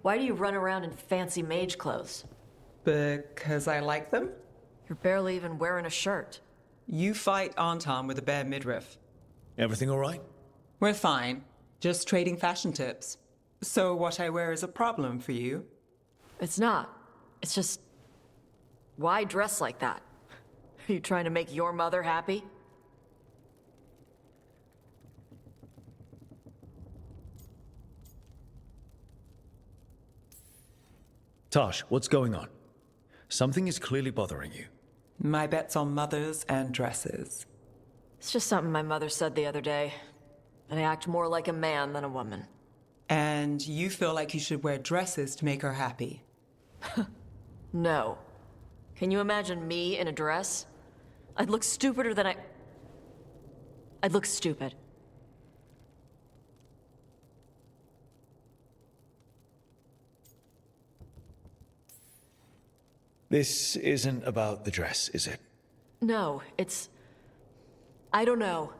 Why do you run around in fancy mage clothes? Because I like them? You're barely even wearing a shirt. You fight Anton with a bare midriff. Everything all right? We're fine. Just trading fashion tips. So what I wear is a problem for you? It's not. It's just... Why dress like that? Are you trying to make your mother happy? Tosh, what's going on? Something is clearly bothering you. My bet's on mothers and dresses. It's just something my mother said the other day. That I act more like a man than a woman. And you feel like you should wear dresses to make her happy? No. Can you imagine me in a dress? I'd look stupider than I'd look stupid. This isn't about the dress, is it? No, it's... I don't know.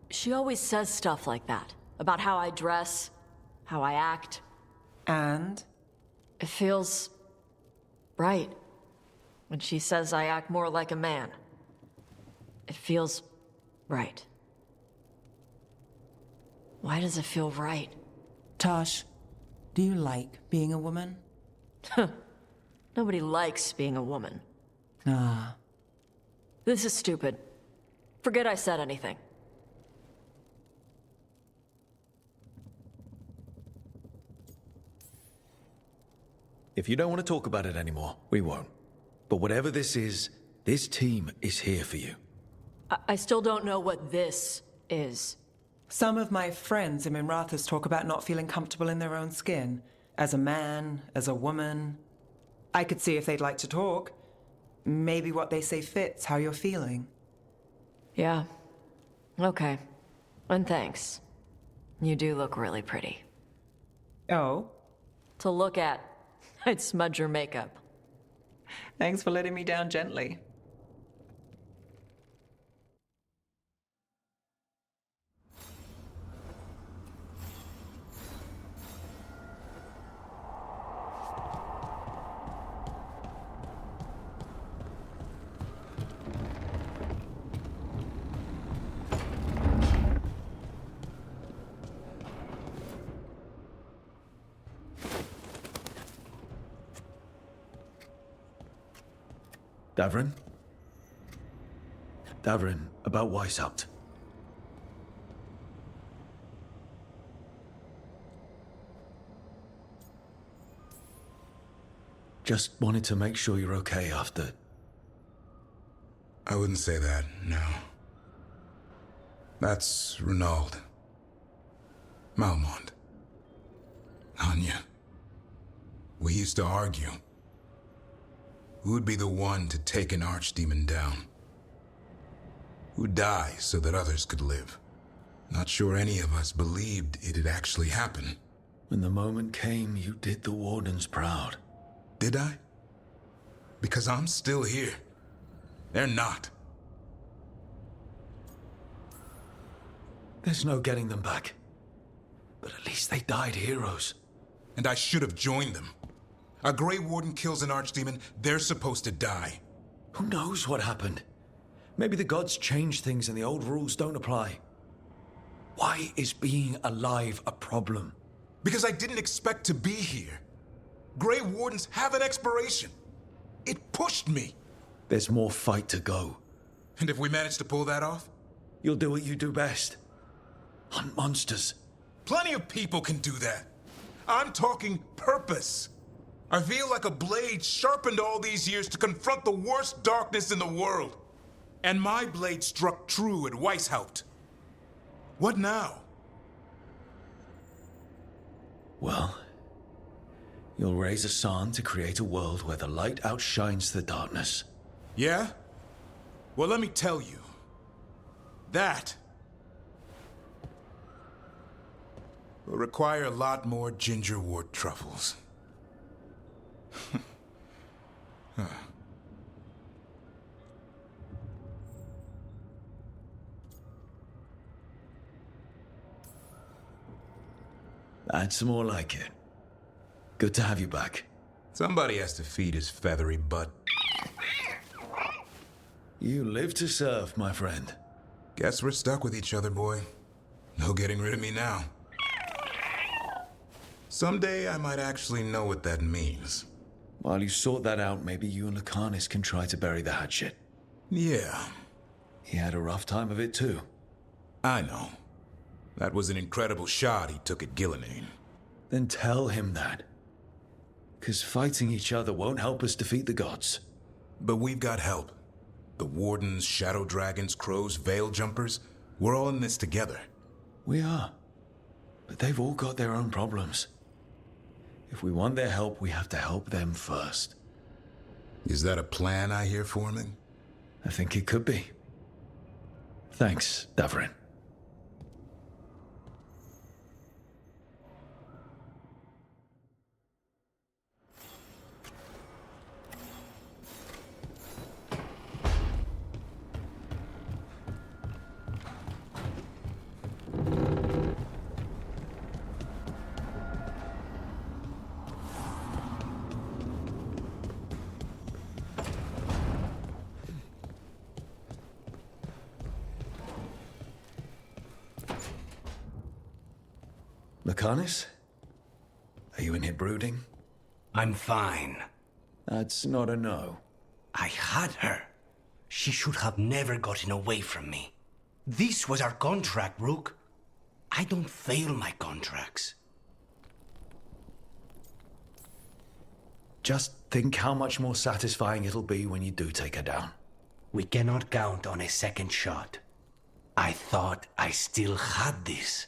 She always says stuff like that. About how I dress, how I act. And? It feels... right. When she says I act more like a man. It feels... right. Why does it feel right? Tosh, do you like being a woman? Nobody likes being a woman. Ah. This is stupid. Forget I said anything. If you don't want to talk about it anymore, we won't. But whatever this is, this team is here for you. I still don't know what this is. Some of my friends in Minrathous talk about not feeling comfortable in their own skin. As a man, as a woman. I could see if they'd like to talk. Maybe what they say fits how you're feeling. Yeah. Okay. And thanks. You do look really pretty. Oh? To look at, I'd smudge your makeup. Thanks for letting me down gently. Davrin? Davrin, about Weishaupt. Just wanted to make sure you're okay after... I wouldn't say that, no. That's Renaud. Malmont. Anya. We used to argue. Who would be the one to take an archdemon down? Who'd die so that others could live? Not sure any of us believed it'd actually happen. When the moment came, you did the Wardens proud. Did I? Because I'm still here. They're not. There's no getting them back. But at least they died heroes. And I should have joined them. A Grey Warden kills an archdemon, they're supposed to die. Who knows what happened? Maybe the gods changed things and the old rules don't apply. Why is being alive a problem? Because I didn't expect to be here. Grey Wardens have an expiration. It pushed me. There's more fight to go. And if we manage to pull that off? You'll do what you do best. Hunt monsters. Plenty of people can do that. I'm talking purpose. I feel like a blade sharpened all these years to confront the worst darkness in the world. And my blade struck true at Weishaupt. What now? Well, you'll raise a San to create a world where the light outshines the darkness. Yeah? Well, let me tell you. That will require a lot more gingerwort truffles. That's more like it. Good to have you back. Somebody has to feed his feathery butt. You live to serve, my friend. Guess we're stuck with each other, boy. No getting rid of me now. Someday I might actually know what that means. While you sort that out, maybe you and Lucanus can try to bury the hatchet. Yeah, He had a rough time of it too. I know. That was an incredible shot he took at Gillenane. Then tell him that. 'Cause fighting each other won't help us defeat the gods. But we've got help. The Wardens, Shadow Dragons, Crows, Veil Jumpers, we're all in this together. We are. But they've all got their own problems. If we want their help, we have to help them first. Is that a plan I hear forming? I think it could be. Thanks, Davrin. Lucanus? Are you in here brooding? I'm fine. That's not a no. I had her. She should have never gotten away from me. This was our contract, Rook. I don't fail my contracts. Just think how much more satisfying it'll be when you do take her down. We cannot count on a second shot. I thought I still had this.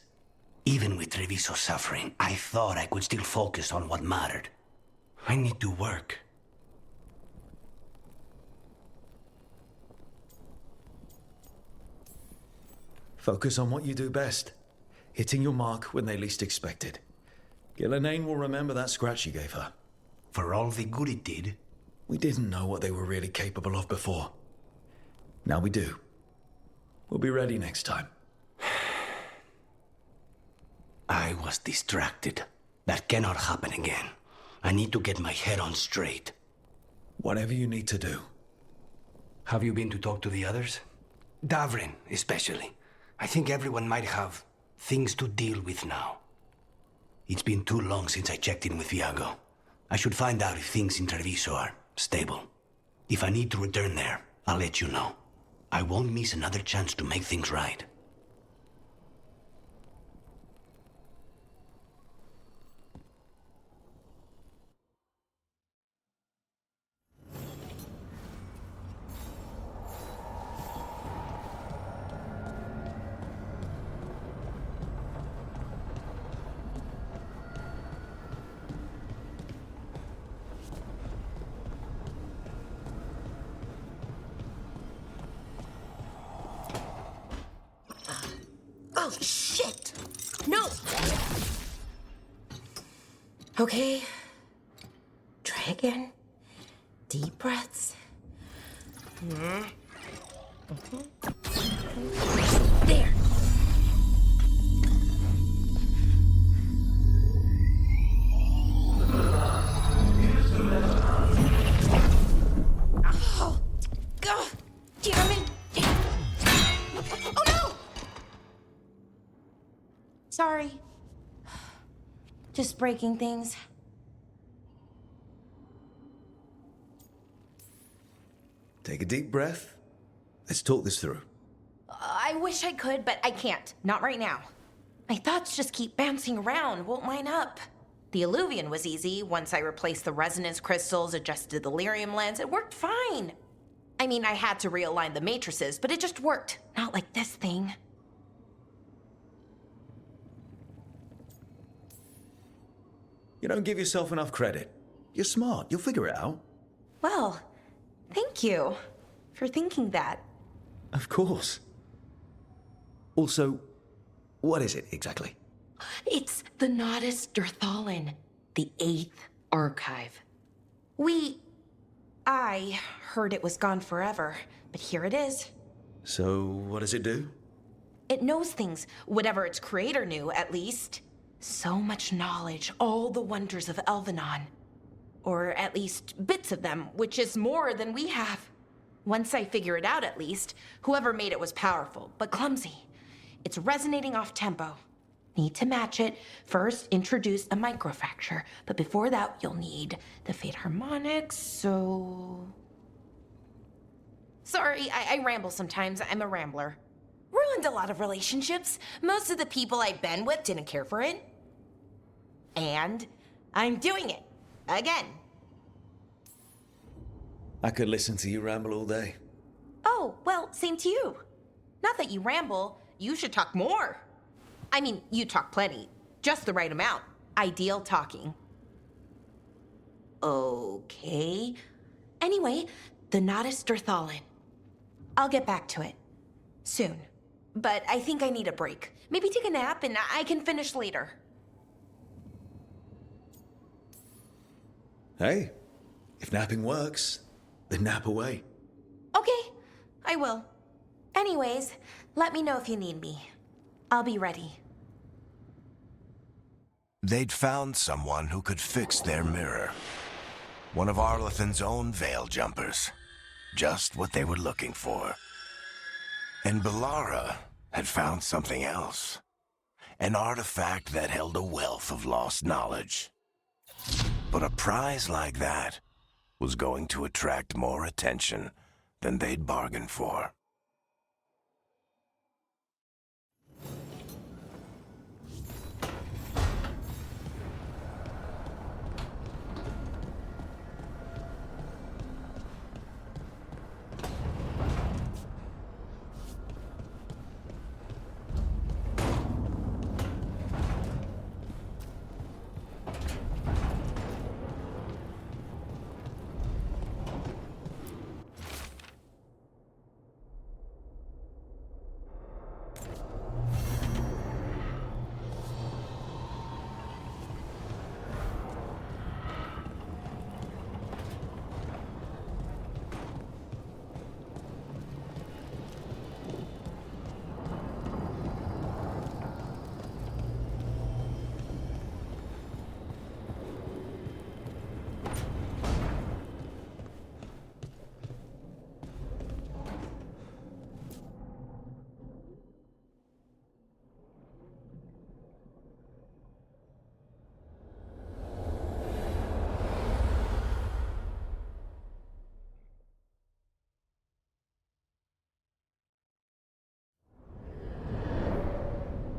Even with Treviso suffering, I thought I could still focus on what mattered. I need to work. Focus on what you do best. Hitting your mark when they least expect it. Gillenane will remember that scratch you gave her. For all the good it did, We didn't know what they were really capable of before. Now we do. We'll be ready next time. I was distracted. That cannot happen again. I need to get my head on straight. Whatever you need to do. Have you been to talk to the others? Davrin, especially. I think everyone might have things to deal with now. It's been too long since I checked in with Viago. I should find out if things in Treviso are stable. If I need to return there, I'll let you know. I won't miss another chance to make things right. Oh, shit! No! Okay. Try again. Deep breaths. There. Oh, God, damn it. Oh, no! Sorry. Just breaking things. Take a deep breath. Let's talk this through. I wish I could, but I can't. Not right now. My thoughts just keep bouncing around, won't line up. The Illuvian was easy. Once I replaced the resonance crystals, adjusted the lyrium lens, it worked fine. I mean, I had to realign the matrices, but it just worked. Not like this thing. You don't give yourself enough credit. You're smart. You'll figure it out. Well, thank you for thinking that. Of course. Also, what is it exactly? It's the Nodus Dirthalin, the 8th archive. I heard it was gone forever, but here it is. So, what does it do? It knows things, whatever its creator knew, at least. So much knowledge, all the wonders of Elvenon. Or at least bits of them, which is more than we have. Once I figure it out, at least, whoever made it was powerful, but clumsy. It's resonating off tempo. Need to match it. First, introduce a microfracture, but before that, you'll need the Fate harmonics, so... Sorry, I ramble sometimes. I'm a rambler. Ruined a lot of relationships. Most of the people I've been with didn't care for it. And I'm doing it. Again. I could listen to you ramble all day. Oh, well, same to you. Not that you ramble, you should talk more. I mean, you talk plenty. Just the right amount. Ideal talking. Okay. Anyway, the Nodus Dirthalin. I'll get back to it. Soon. But I think I need a break. Maybe take a nap and I can finish later. Hey, if napping works, then nap away. Okay, I will. Anyways, let me know if you need me. I'll be ready. They'd found someone who could fix their mirror. One of Arlathan's own veil jumpers. Just what they were looking for. And Bellara had found something else. An artifact that held a wealth of lost knowledge. But a prize like that was going to attract more attention than they'd bargained for.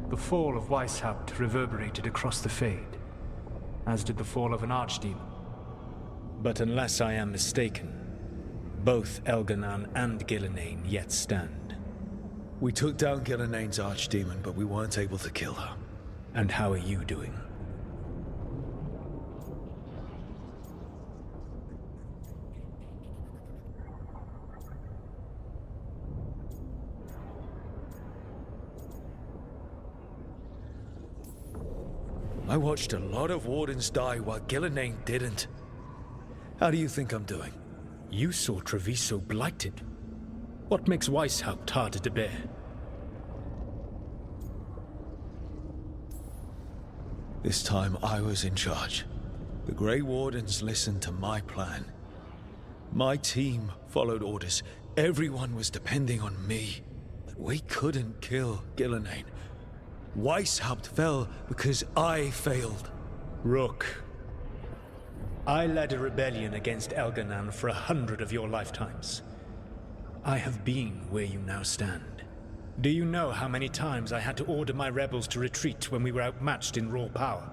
The fall of Weishaupt reverberated across the Fade, as did the fall of an archdemon. But unless I am mistaken, both Elganan and Gillenane yet stand. We took down Gillenane's archdemon, but we weren't able to kill her. And how are you doing? I watched a lot of Wardens die while Gillenane didn't. How do you think I'm doing? You saw Treviso blighted. What makes Weishaupt harder to bear? This time I was in charge. The Grey Wardens listened to my plan. My team followed orders. Everyone was depending on me. But we couldn't kill Gillenane. Weishaupt fell because I failed. Rook. I led a rebellion against Elganan for 100 of your lifetimes. I have been where you now stand. Do you know how many times I had to order my rebels to retreat when we were outmatched in raw power?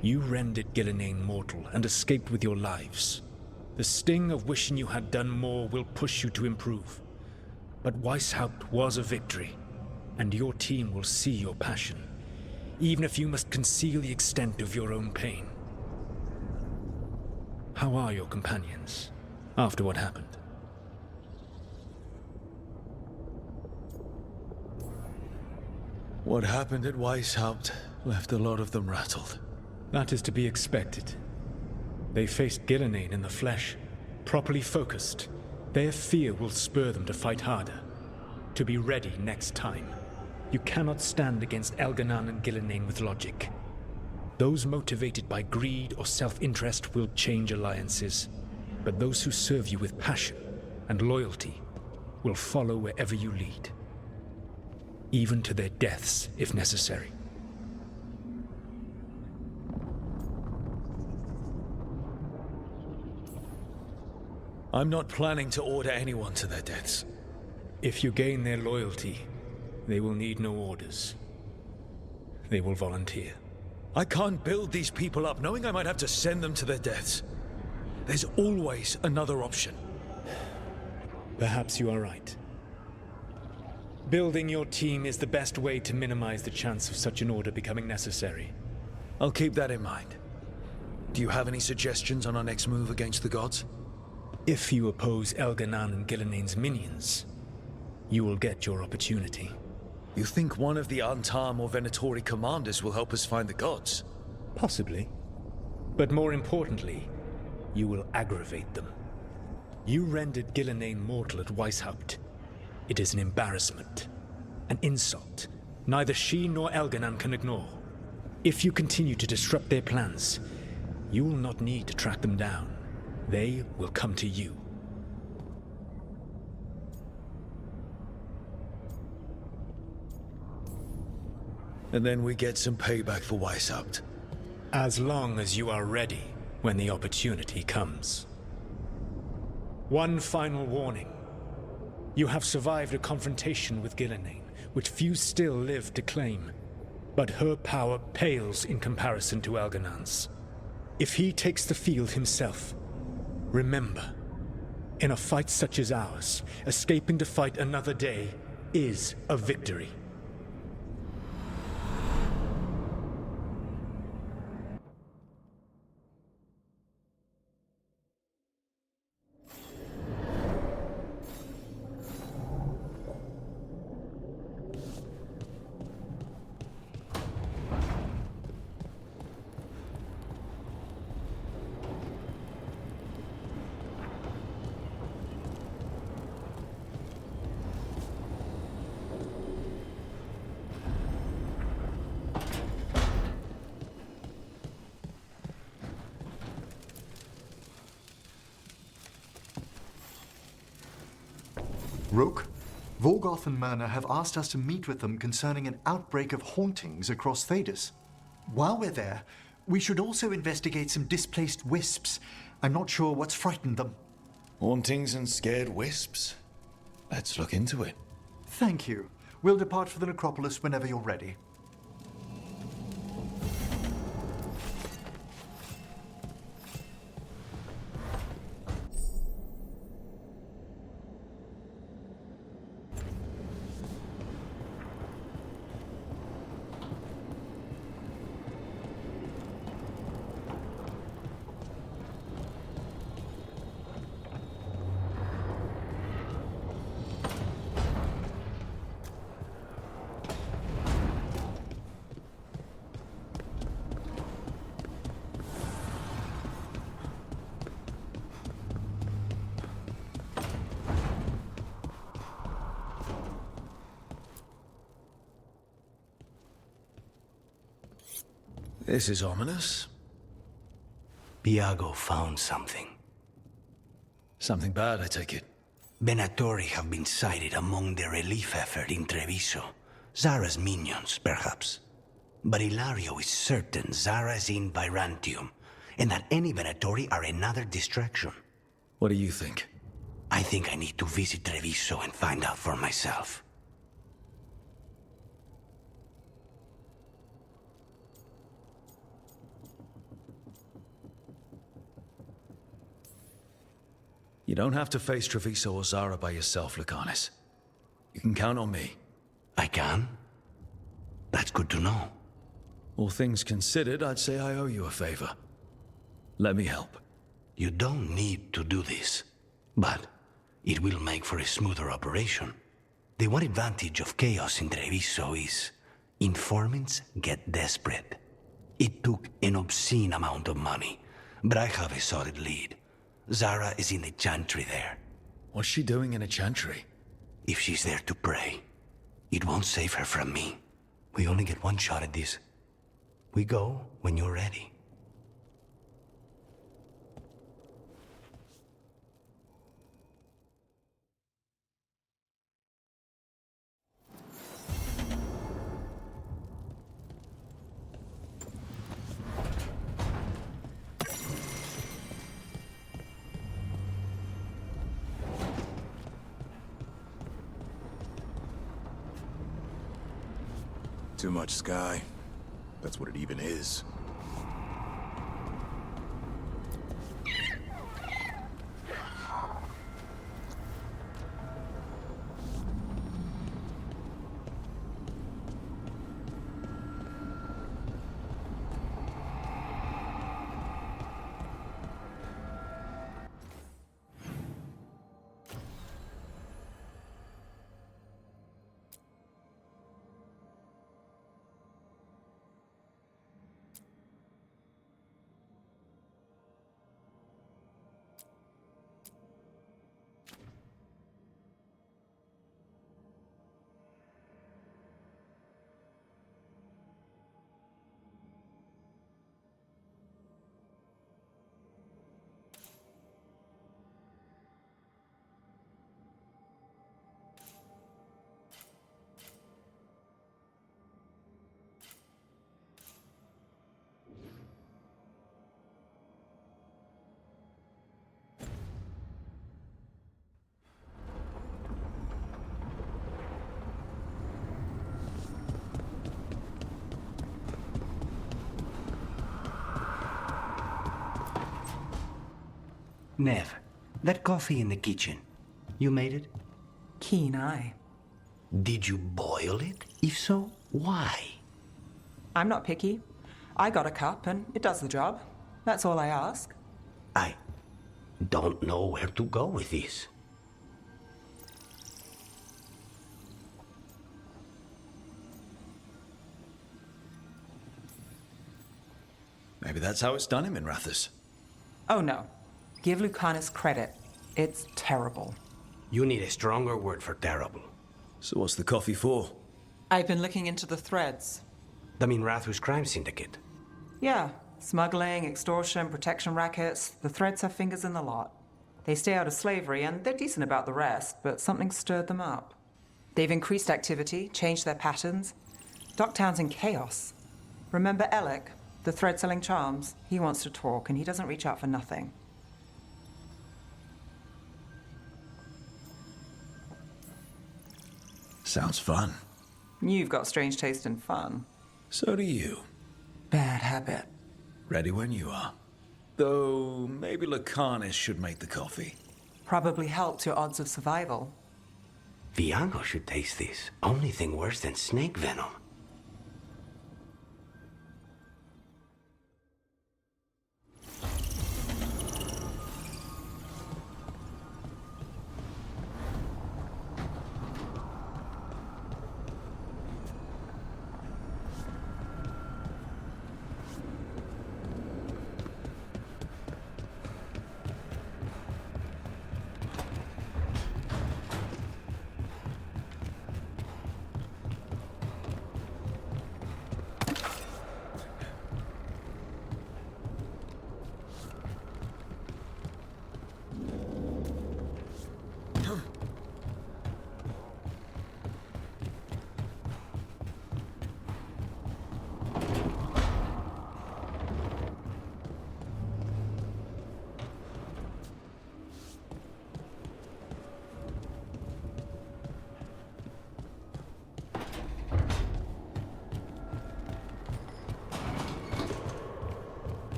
You rendered Gillenane mortal and escaped with your lives. The sting of wishing you had done more will push you to improve. But Weishaupt was a victory. And your team will see your passion, even if you must conceal the extent of your own pain. How are your companions, after what happened? What happened at Weishaupt left a lot of them rattled. That is to be expected. They faced Gillenane in the flesh, properly focused. Their fear will spur them to fight harder, to be ready next time. You cannot stand against Elganan and Gillenane with logic. Those motivated by greed or self-interest will change alliances, but those who serve you with passion and loyalty will follow wherever you lead, even to their deaths if necessary. I'm not planning to order anyone to their deaths. If you gain their loyalty, they will need no orders. They will volunteer. I can't build these people up knowing I might have to send them to their deaths. There's always another option. Perhaps you are right. Building your team is the best way to minimize the chance of such an order becoming necessary. I'll keep that in mind. Do you have any suggestions on our next move against the gods? If you oppose Elganan and Gillenane's minions, you will get your opportunity. You think one of the Antam or Venatori commanders will help us find the gods? Possibly. But more importantly, you will aggravate them. You rendered Gillenane mortal at Weishaupt. It is an embarrassment, an insult, neither she nor Elganan can ignore. If you continue to disrupt their plans, you will not need to track them down. They will come to you. And then we get some payback for Weishaupt. As long as you are ready when the opportunity comes. One final warning. You have survived a confrontation with Gillenane, which few still live to claim. But her power pales in comparison to Elganan's. If he takes the field himself, remember, in a fight such as ours, escaping to fight another day is a victory. Rook, Vorgoth and Myrna have asked us to meet with them concerning an outbreak of hauntings across Thedas. While we're there, we should also investigate some displaced wisps. I'm not sure what's frightened them. Hauntings and scared wisps? Let's look into it. Thank you. We'll depart for the necropolis whenever you're ready. This is ominous. Viago found something. Something bad, I take it. Venatori have been sighted among the relief effort in Treviso. Zara's minions, perhaps. But Ilario is certain Zara is in Byzantium, and that any Venatori are another distraction. What do you think? I think I need to visit Treviso and find out for myself. You don't have to face Treviso or Zara by yourself, Lucanus. You can count on me. I can? That's good to know. All things considered, I'd say I owe you a favor. Let me help. You don't need to do this, but it will make for a smoother operation. The one advantage of chaos in Treviso is informants get desperate. It took an obscene amount of money, but I have a solid lead. Zara is in the chantry there. What's she doing in a chantry? If she's there to pray, It won't save her from me. We only get one shot at this. We go when you're ready. Too much sky. That's what it even is. Nev, that coffee in the kitchen, you made it? Keen eye. Did you boil it? If so, why? I'm not picky. I got a cup and it does the job. That's all I ask. I don't know where to go with this. Maybe that's how it's done in Minrathous. Oh no. Give Lucanus credit. It's terrible. You need a stronger word for terrible. So what's the coffee for? I've been looking into the threads. The Minrathous crime syndicate. Yeah. Smuggling, extortion, protection rackets. The threads have fingers in the lot. They stay out of slavery and they're decent about the rest, but something stirred them up. They've increased activity, changed their patterns. Docktown's in chaos. Remember Alec, the thread-selling charms? He wants to talk and he doesn't reach out for nothing. Sounds fun. You've got strange taste in fun. So do you. Bad habit. Ready when you are. Though, maybe Lucanus should make the coffee. Probably helps your odds of survival. Viago should taste this. Only thing worse than snake venom.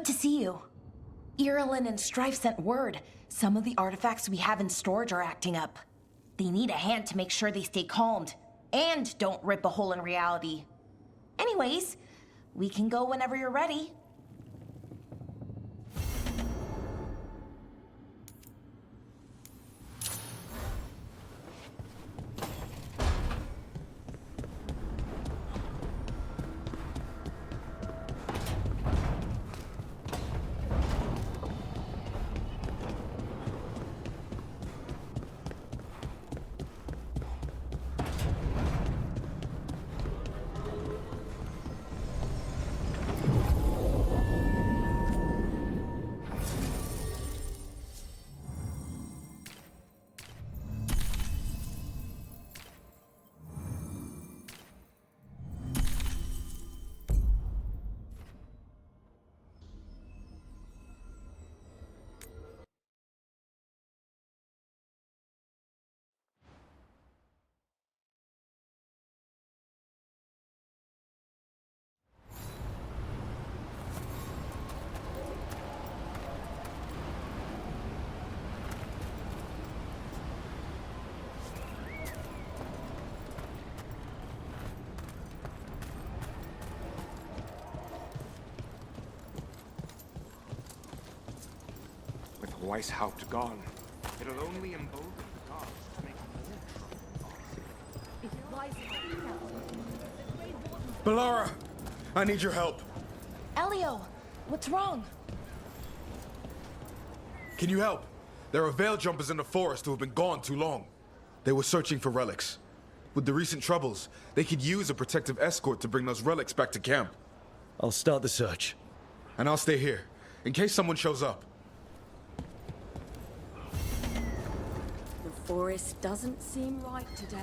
to see you. Irulan and Strife sent word. Some of the artifacts we have in storage are acting up. They need a hand to make sure they stay calmed and don't rip a hole in reality. Anyways, we can go whenever you're ready. Weishaupt gone. It'll only embolden the guards to make more trouble. Bellara! I need your help. Elio, what's wrong? Can you help? There are veil jumpers in the forest who have been gone too long. They were searching for relics. With the recent troubles, they could use a protective escort to bring those relics back to camp. I'll start the search. And I'll stay here, in case someone shows up. The forest doesn't seem right today.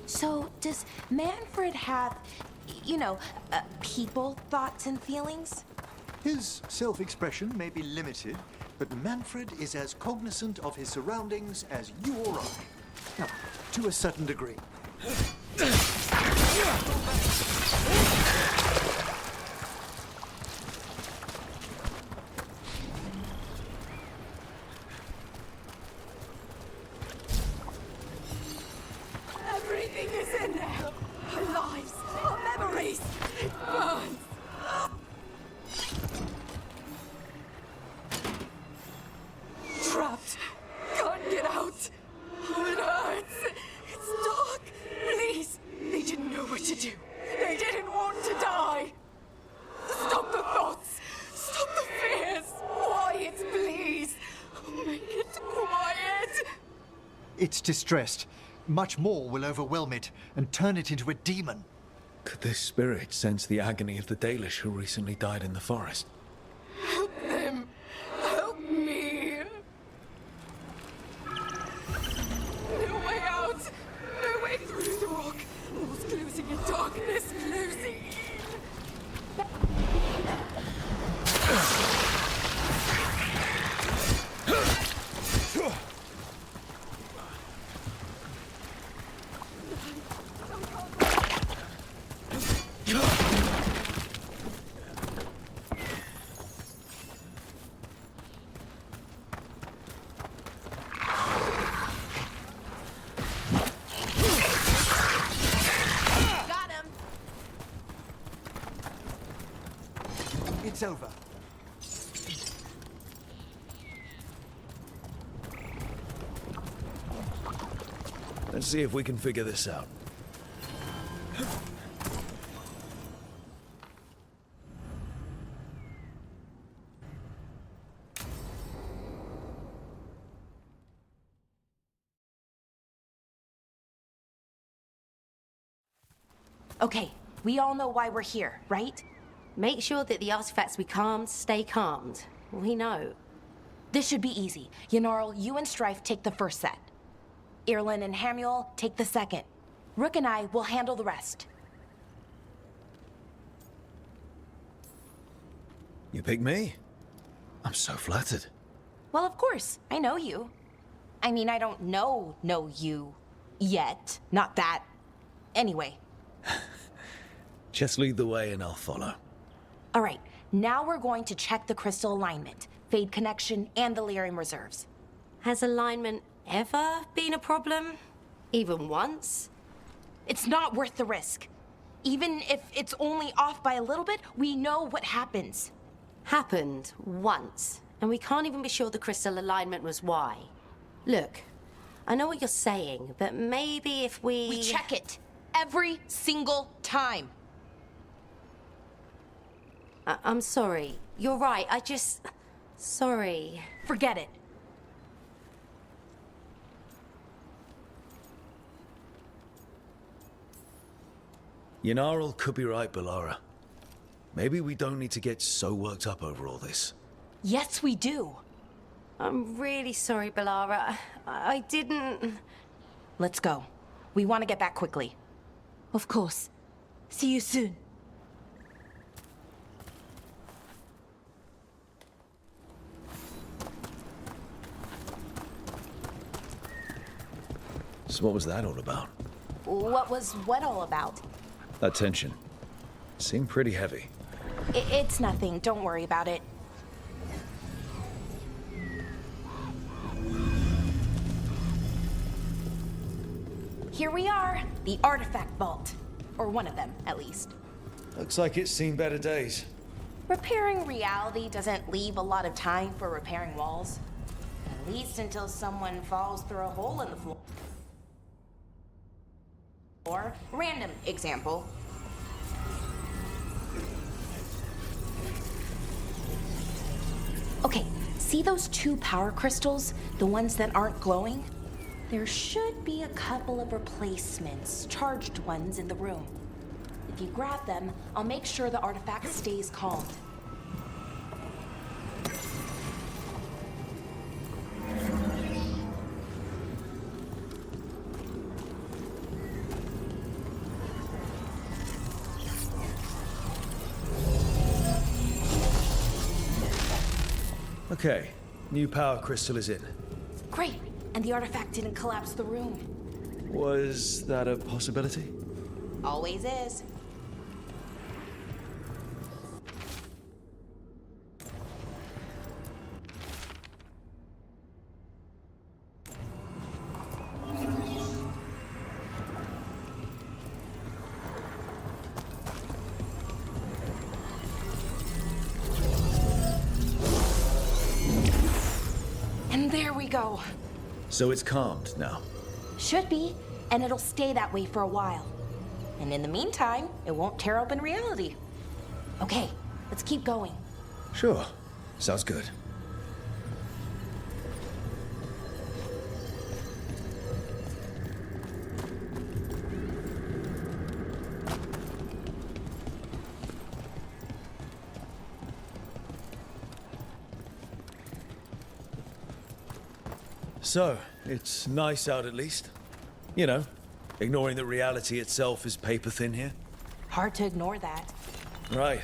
So, does Manfred have, people thoughts and feelings? His self-expression may be limited, but Manfred is as cognizant of his surroundings as you or I. Now, to a certain degree. Everything is in there. Our lives, our memories. It burns. Trapped. Can't get out. Oh, it hurts. It's dark. Please. They didn't know what to do. They didn't want to die. Stop the thoughts. Stop the fears. Quiet, please. Make it quiet. It's distressed. Much more will overwhelm it and turn it into a demon. Could this spirit sense the agony of the Dalish who recently died in the forest? Help them. Help me. No way out. No way through the rock. Walls closing in darkness closing in. Got him. It's over. Let's see if we can figure this out. Okay, we all know why we're here, right? Make sure that the artifacts we calmed stay calmed. We know. This should be easy. Yanarl, you and Strife take the first set. Irlin and Hamuel take the second. Rook and I will handle the rest. You pick me? I'm so flattered. Well, of course, I know you. I mean, I don't know you yet. Not that. Anyway. Just lead the way and I'll follow. All right, now we're going to check the crystal alignment, fade connection, and the lyrium reserves. Has alignment ever been a problem? Even once? It's not worth the risk. Even if it's only off by a little bit, we know what happens. Happened once, and we can't even be sure the crystal alignment was why. Look, I know what you're saying, but maybe if We check it every single time. I'm sorry. You're right, Sorry. Forget it. Yanarl could be right, Bellara. Maybe we don't need to get so worked up over all this. Yes, we do. I'm really sorry, Bellara. I didn't... Let's go. We want to get back quickly. Of course. See you soon. So what was that all about? What was what all about? That tension. Seemed pretty heavy. It's nothing. Don't worry about it. Here we are, the artifact vault. Or one of them, at least. Looks like it's seen better days. Repairing reality doesn't leave a lot of time for repairing walls. At least until someone falls through a hole in the floor. Or, random example. Okay, see those 2 power crystals? The ones that aren't glowing? There should be a couple of replacements, charged ones in the room. If you grab them, I'll make sure the artifact stays calmed. Okay, new power crystal is in. Great, and the artifact didn't collapse the room. Was that a possibility? Always is. And there we go. So it's calmed now. Should be, and it'll stay that way for a while. And in the meantime, it won't tear open reality. Okay, let's keep going. Sure. Sounds good. So, it's nice out at least. You know, ignoring that reality itself is paper thin here. Hard to ignore that. Right.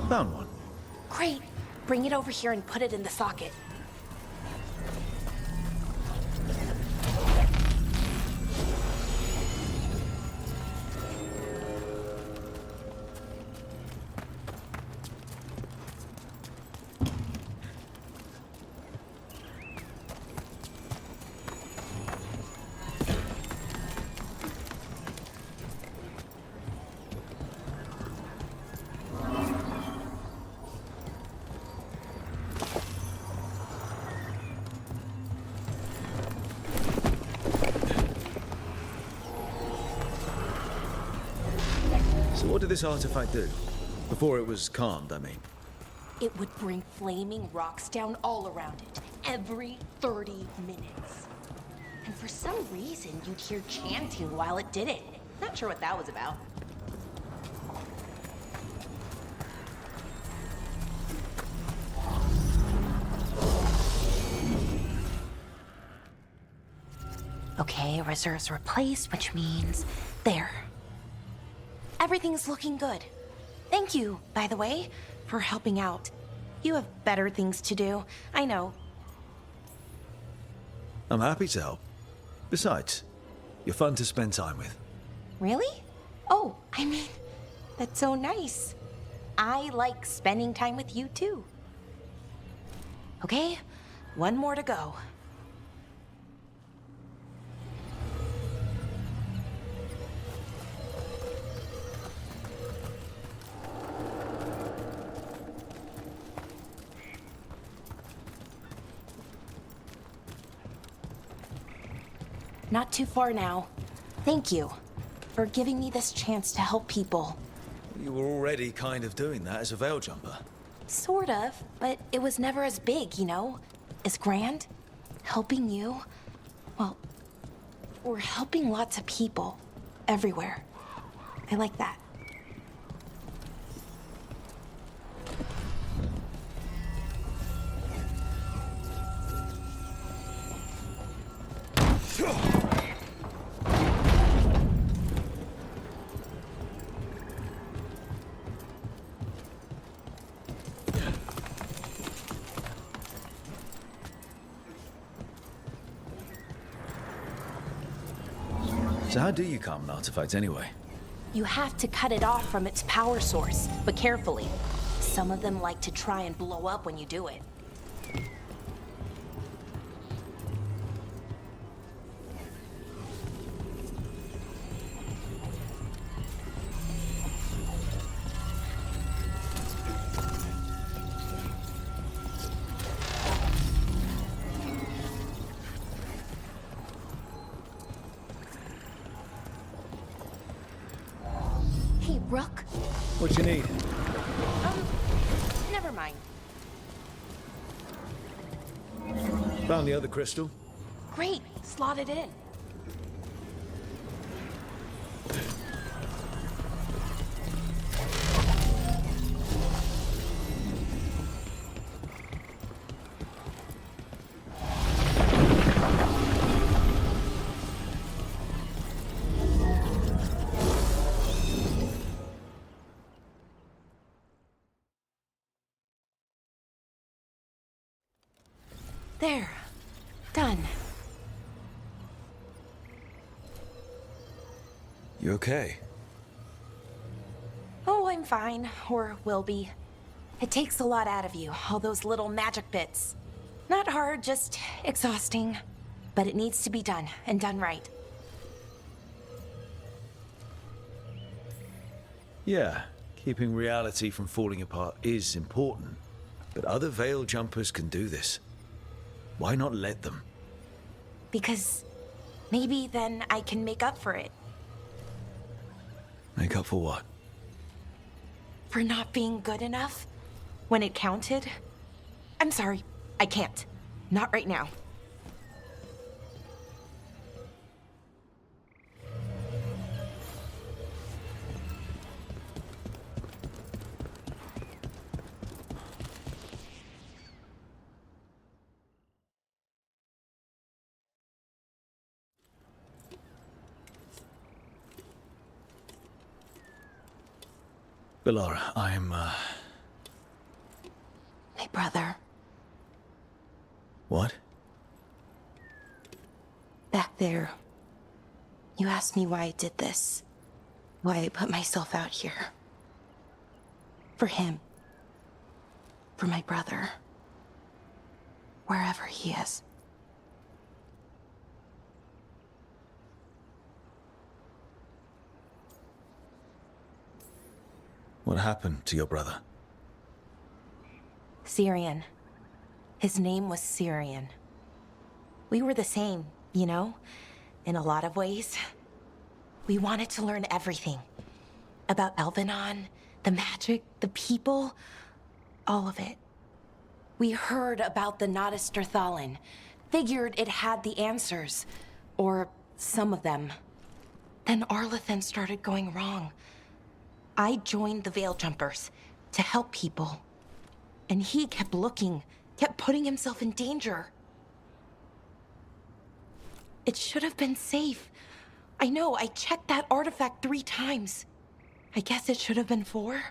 Found one. Great. Bring it over here and put it in the socket. So what did this artifact do? Before it was calmed, I mean. it would bring flaming rocks down all around it, every 30 minutes. And for some reason, you'd hear chanting while it did it. Not sure what that was about. Okay, reserves replaced, which means there. Everything's looking good. Thank you, by the way, for helping out. You have better things to do, I know. I'm happy to help. Besides, you're fun to spend time with. Really? Oh, I mean, that's so nice. I like spending time with you too. Okay, one more to go. Not too far now. Thank you for giving me this chance to help people. You were already kind of doing that as a veil jumper. Sort of, but it was never as big, you know? As grand. Helping you. Well, we're helping lots of people. Everywhere. I like that. So how do you calm an artifact anyway? You have to cut it off from its power source, but carefully. Some of them like to try and blow up when you do it. Hey, Rook. What you need? Never mind. Found the other crystal. Great, slot it in. There. Done. You okay? Oh, I'm fine. Or will be. It takes a lot out of you, all those little magic bits. Not hard, just exhausting. But it needs to be done, and done right. Yeah, keeping reality from falling apart is important. But other veil jumpers can do this. Why not let them? Because maybe then I can make up for it. Make up for what? For not being good enough when it counted. I'm sorry, I can't. Not right now. Bellara, I'm, My brother. What? Back there. You asked me why I did this. Why I put myself out here. For him. For my brother. Wherever he is. What happened to your brother? Syrian. His name was Syrian. We were the same, you know? In a lot of ways. We wanted to learn everything. About Elvenon, the magic, the people. All of it. We heard about the Notisterthalin. Figured it had the answers. Or some of them. Then Arlathan started going wrong. I joined the Veil Jumpers to help people. And he kept looking, kept putting himself in danger. It should have been safe. I know, I checked that artifact 3 times. I guess it should have been 4.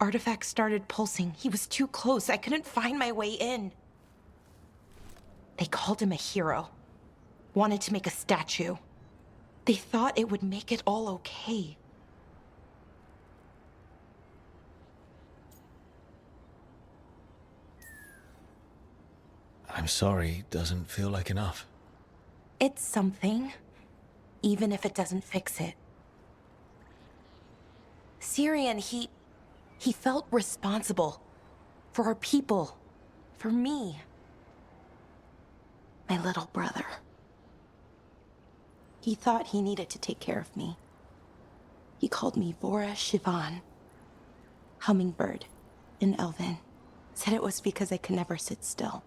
Artifact started pulsing. He was too close. I couldn't find my way in. They called him a hero. Wanted to make a statue. They thought it would make it all okay. I'm sorry, it doesn't feel like enough. It's something, even if it doesn't fix it. Syrian, he felt responsible for our people, for me. My little brother. He thought he needed to take care of me. He called me Vora Shivan, hummingbird in Elven. Said it was because I could never sit still.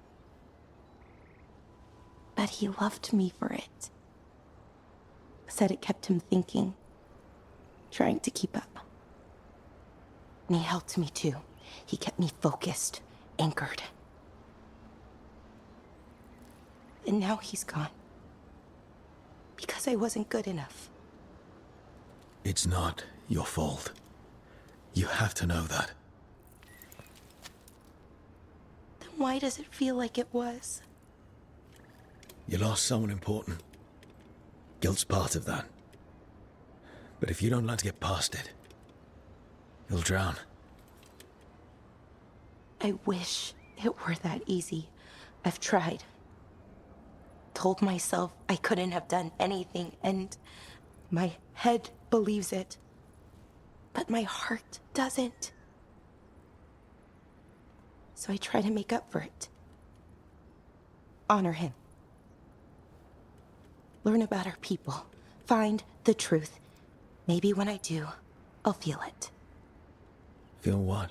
But he loved me for it. Said it kept him thinking, trying to keep up. And he helped me too. He kept me focused, anchored. And now he's gone. Because I wasn't good enough. It's not your fault. You have to know that. Then why does it feel like it was? You lost someone important. Guilt's part of that. But if you don't learn to get past it, you'll drown. I wish it were that easy. I've tried. Told myself I couldn't have done anything, and my head believes it. But my heart doesn't. So I try to make up for it. Honor him. Learn about our people. Find the truth. Maybe when I do, I'll feel it. Feel what?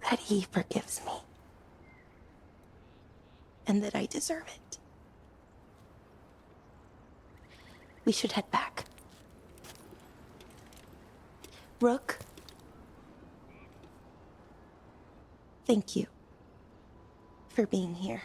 That he forgives me. And that I deserve it. We should head back. Rook? Thank you for being here.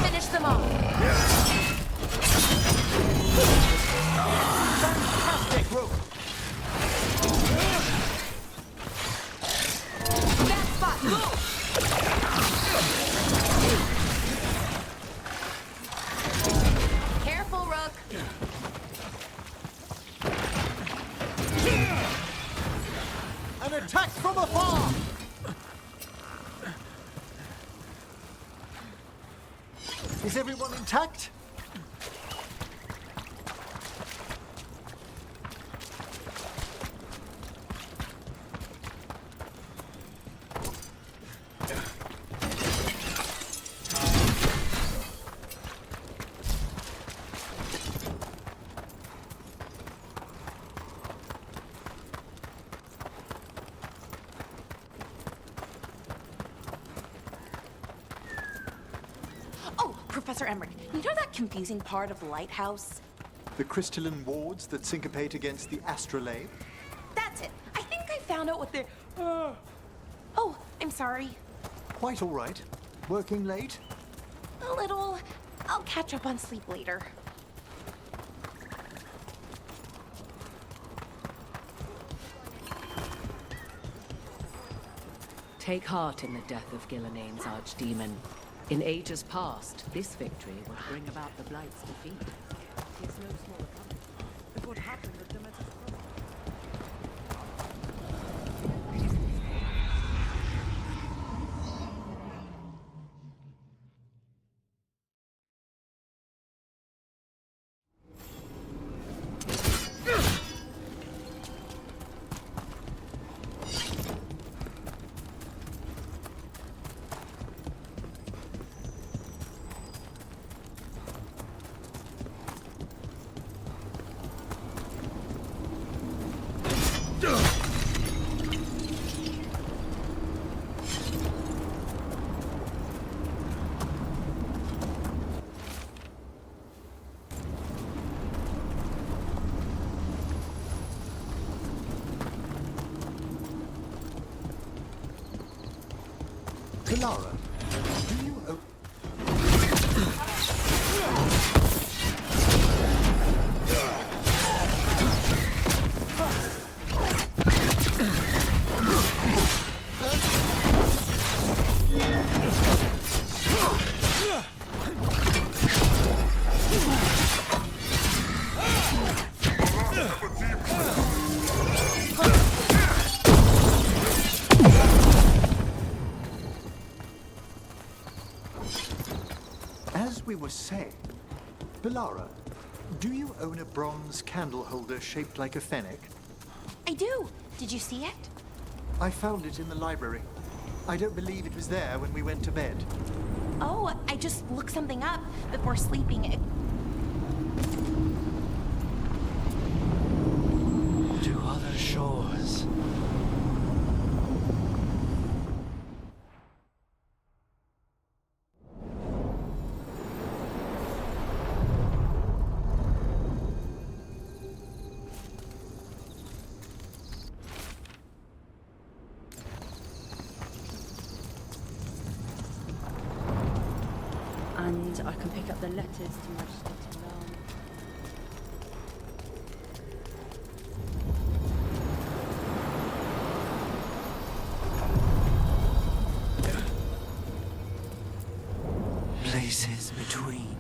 Finish them off. Is everyone intact? Oh, Professor Emmerich, you know that confusing part of the lighthouse? The crystalline wards that syncopate against the astrolabe? That's it. I think I found out what they're... Oh, I'm sorry. Quite all right. Working late? A little. I'll catch up on sleep later. Take heart in the death of Gillenaine's archdemon. In ages past, this victory would bring about the Blight's defeat. It's no small accomplishment. It would happen with them at Lara, do you... As we were saying, Belara, do you own a bronze candle holder shaped like a fennec? I do. Did you see it? I found it in the library. I don't believe it was there when we went to bed. Oh, I just looked something up before sleeping. To other shores. And I can pick up the letters to Majesty Talan. Places between.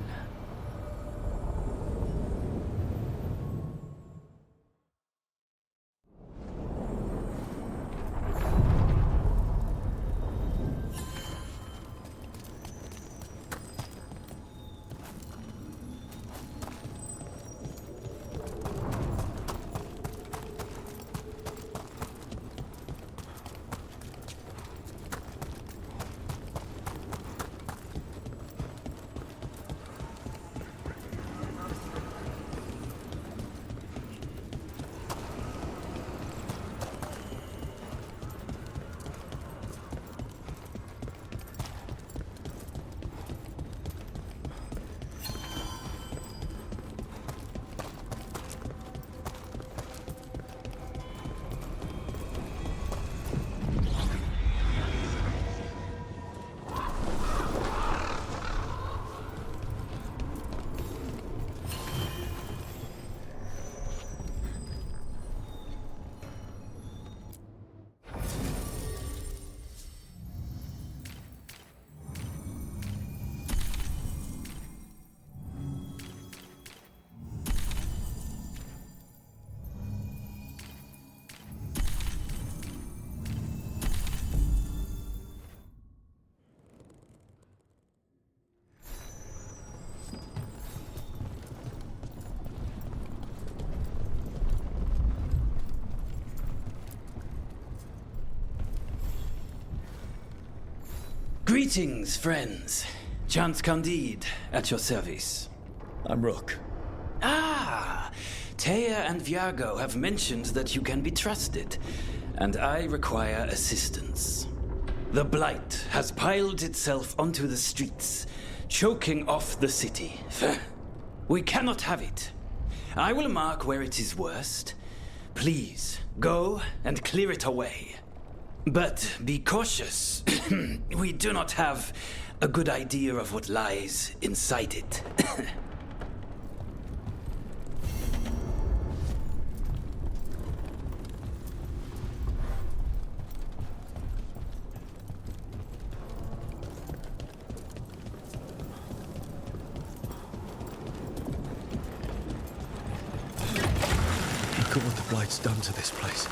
Greetings, friends. Chance Candide, at your service. I'm Rook. Ah, Taya and Viago have mentioned that you can be trusted, and I require assistance. The Blight has piled itself onto the streets, choking off the city. We cannot have it. I will mark where it is worst. Please, go and clear it away. But be cautious. We do not have a good idea of what lies inside it. Look at what the Blight's done to this place.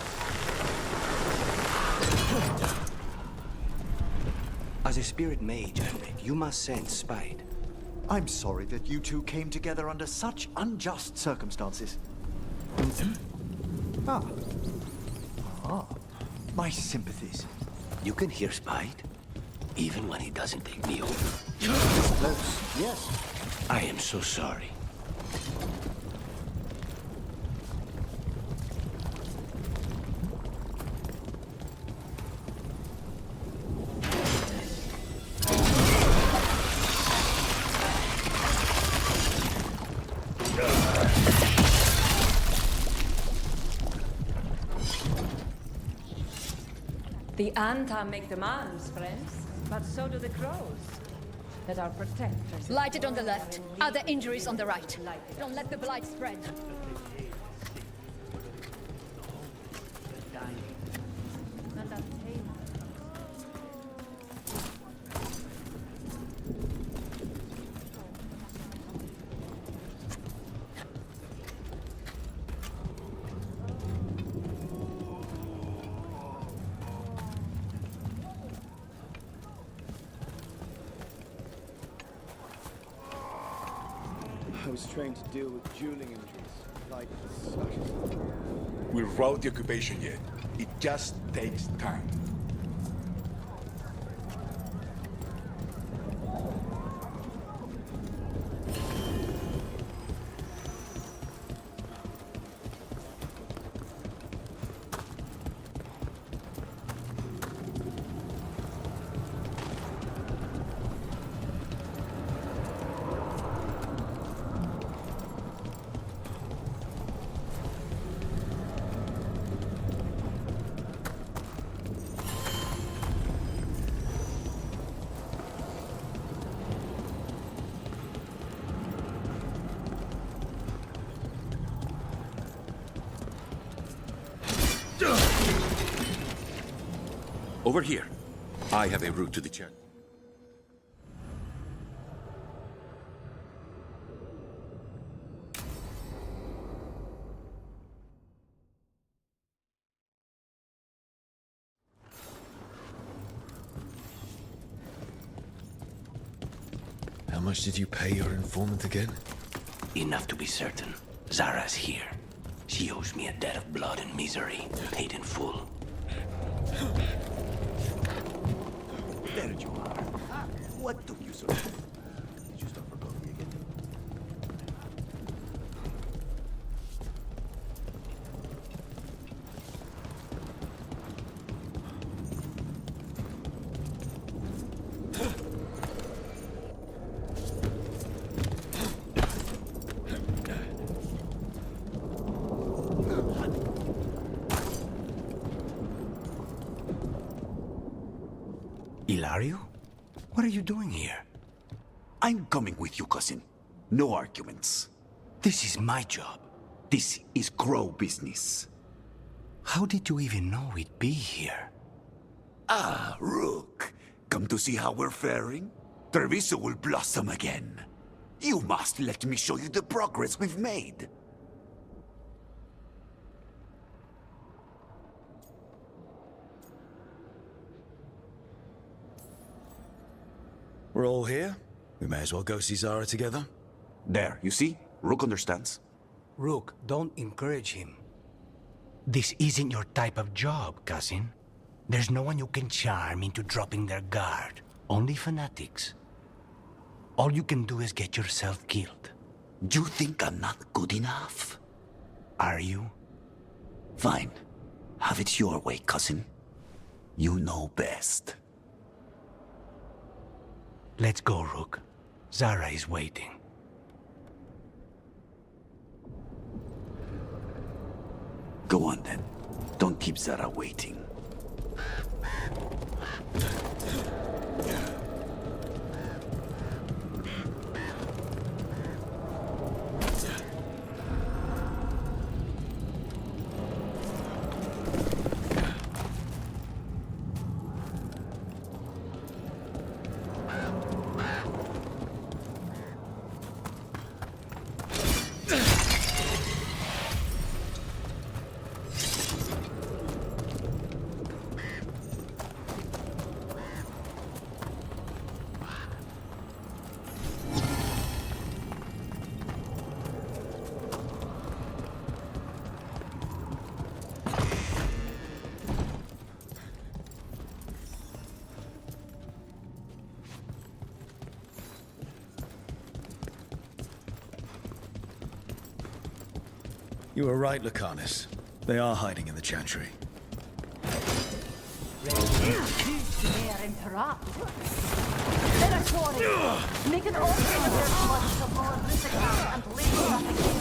As a spirit mage, Elric, you must sense spite. I'm sorry that you two came together under such unjust circumstances. My sympathies. You can hear spite, even when he doesn't take me over. Close, yes. I am so sorry. The Anta make demands, friends, but so do the crows. That are protectors. Lighted on the left, other injuries on the right. Don't let the blight spread. I was trained to deal with dueling injuries, like slashes. We wrote the occupation yet. It just takes time. Over here. I have a route to the church. How much did you pay your informant again? Enough to be certain. Zara's here. She owes me a debt of blood and misery, paid in full. There you are. What took you so long? Did you stop for coffee again? Ilario? What are you doing here? I'm coming with you, cousin. No arguments. This is my job. This is Crow business. How did you even know we'd be here? Ah, Rook. Come to see how we're faring? Treviso will blossom again. You must let me show you the progress we've made. We're all here. We may as well go see Zara together. There, you see? Rook understands. Rook, don't encourage him. This isn't your type of job, cousin. There's no one you can charm into dropping their guard. Only fanatics. All you can do is get yourself killed. You think I'm not good enough? Are you? Fine. Have it your way, cousin. You know best. Let's go, Rook. Zara is waiting. Go on then. Don't keep Zara waiting. You were right, Lucanus. They are hiding in the chantry. Make an offering of their blood to Lord Veilguard and leave nothing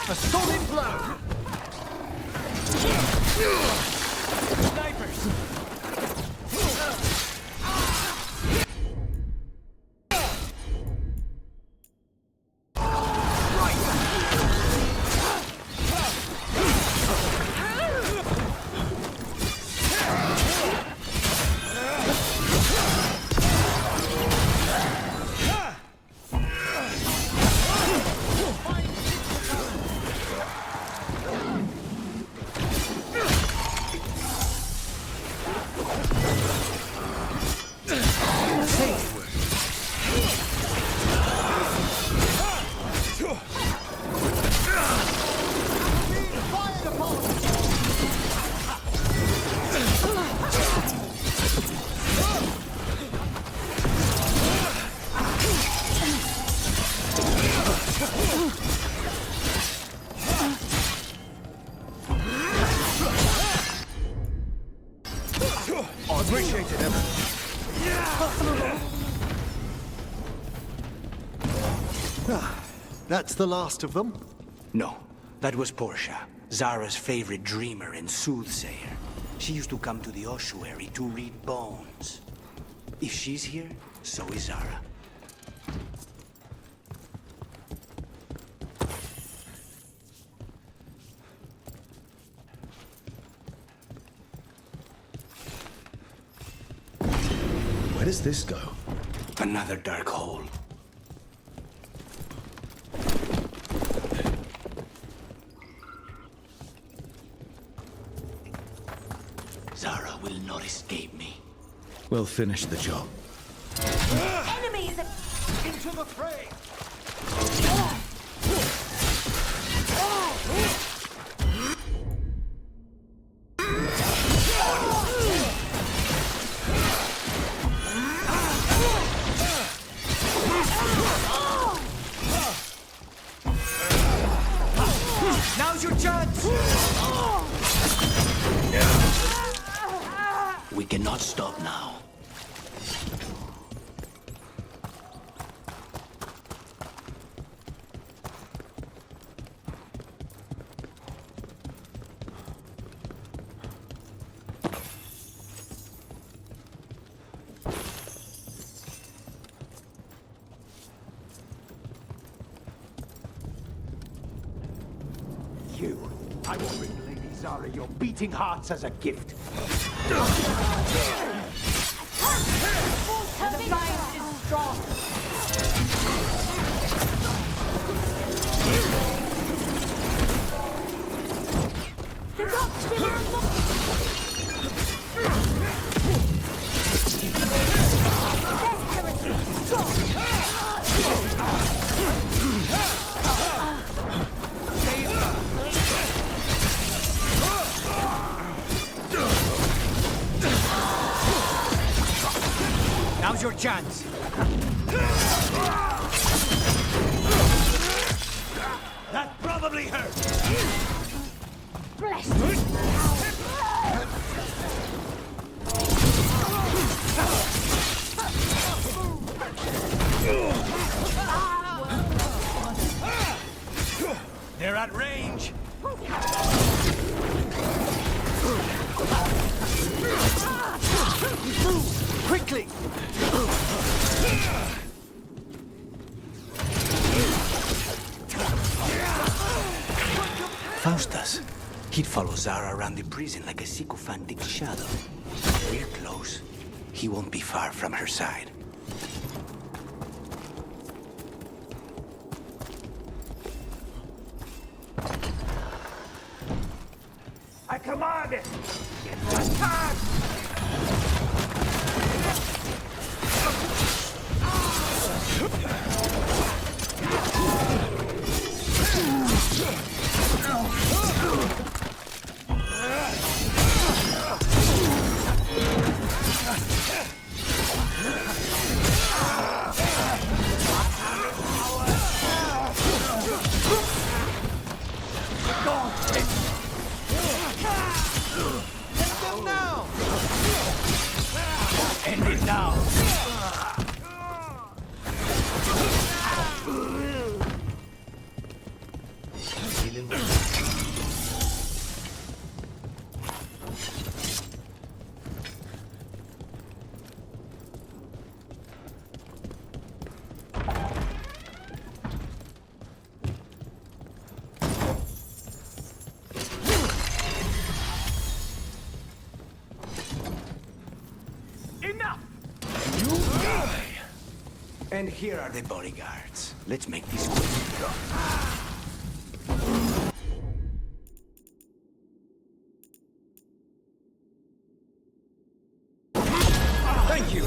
A solid blow! Snipers! Appreciate it, Evan. That's the last of them? No, that was Portia, Zara's favorite dreamer and soothsayer. She used to come to the ossuary to read bones. If she's here, so is Zara. Where does this go? Another dark hole. Zara will not escape me. We'll finish the job. Enemies! Into the fray! Now's your chance! We cannot stop now. You Zara your beating hearts as a gift. The giant is strong. Now's your chance. That probably hurt. Bless They're at range. Quickly! Faustus. He'd follow Zara around the prison like a sycophantic shadow. We're close. He won't be far from her side. I command it! Attack! End it now! Enough! And here are the bodyguards. Let's make this quick. Thank you,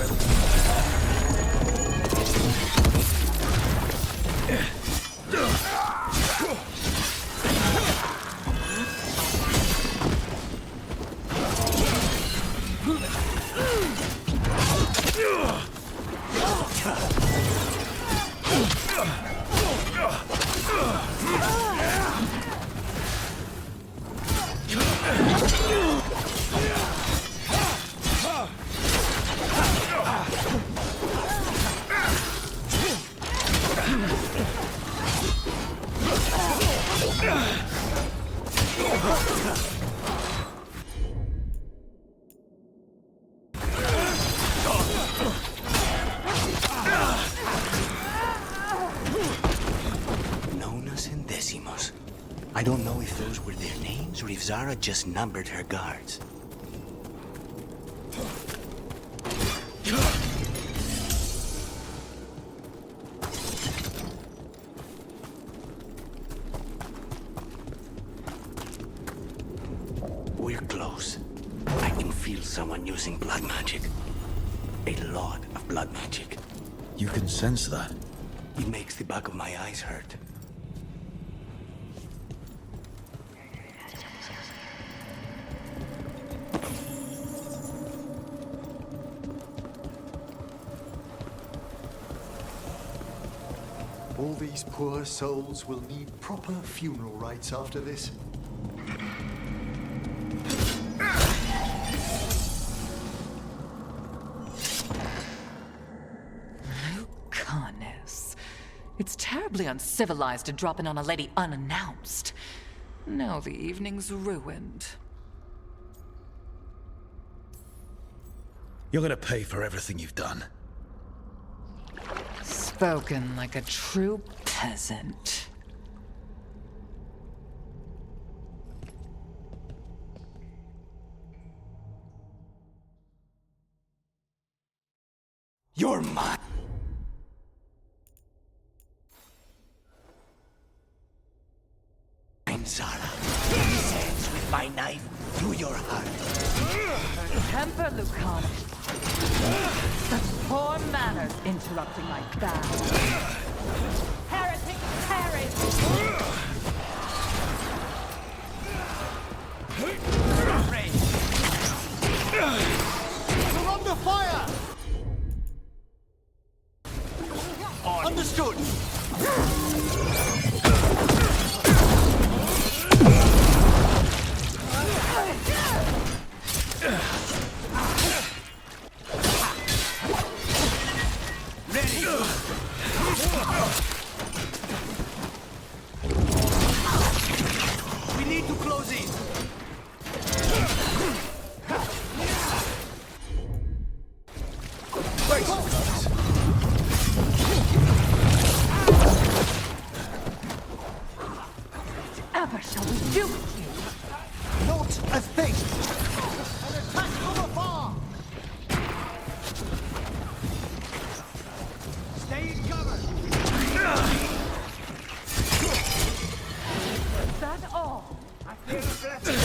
Nonas and Decimos. I don't know if those were their names or if Zara just numbered her guards. We're close. I can feel someone using blood magic. A lot of blood magic. You can sense that. It makes the back of my eyes hurt. All these poor souls will need proper funeral rites after this. Lucanus. It's terribly uncivilized to drop in on a lady unannounced. Now the evening's ruined. You're gonna pay for everything you've done. Spoken like a true peasant. You're mine. Zara. This ends with my knife through your heart. Temper, Lucana. Such poor manners interrupting my bath. Heretic, perish! We're under fire! Understood! Ready! We need to close in! Whatever shall we do with you? Not a thing! An attack from afar! Stay in cover! Is that all? I feel a blessing!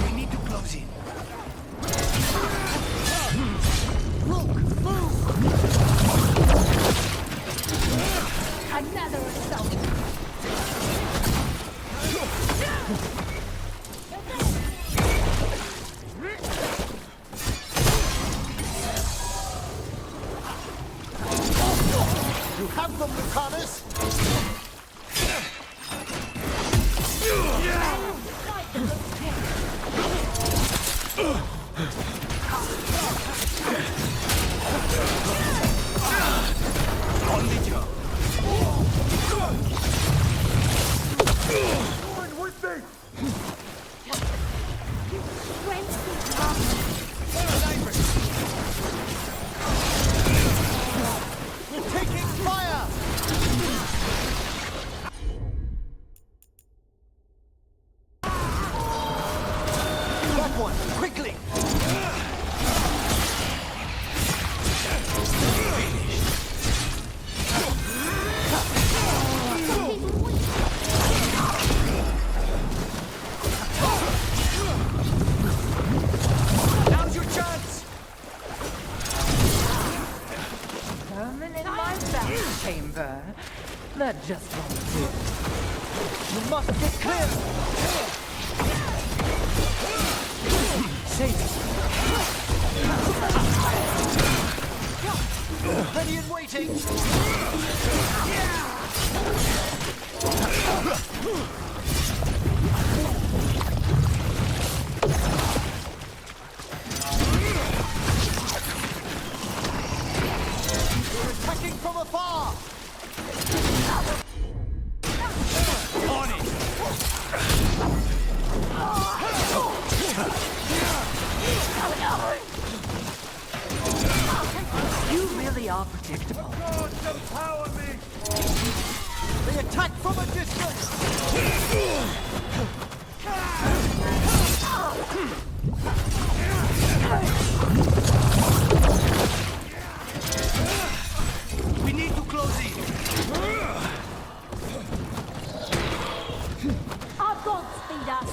We need to close in. Rook, move! Another assault. You have them, Lucanus! On the job. Forward with me! We're taking fire! That one, quickly! Now's your chance! Vermin in my bath chamber. That just won't do. You must get clear! Safe! Ready and waiting! We're attacking from afar! On it! You really are predictable. God, empower me! They attack from a distance! We need to close in! Our gods feed us.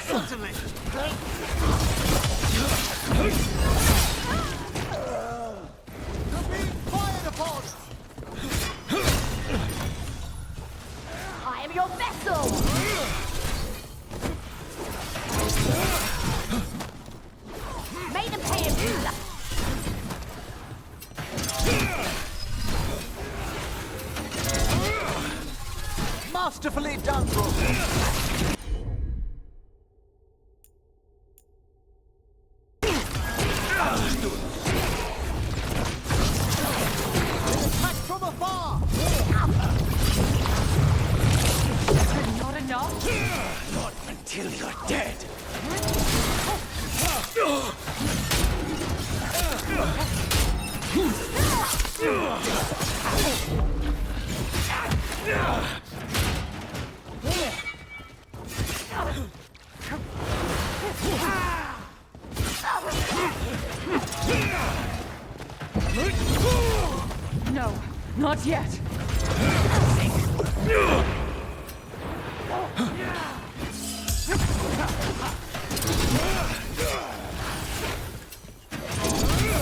Certainly! You're being fired upon! I am your vessel. May them pay in blood. Masterfully done, Rook! till you're dead. No, not yet.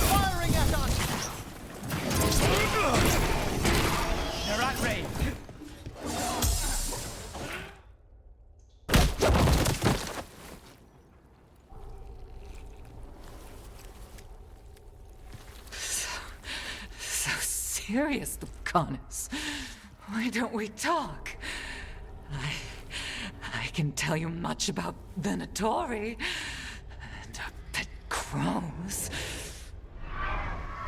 Firing at us! They're at range. So serious, Lucanus. Why don't we talk? I can tell you much about Venatori and our pet crows.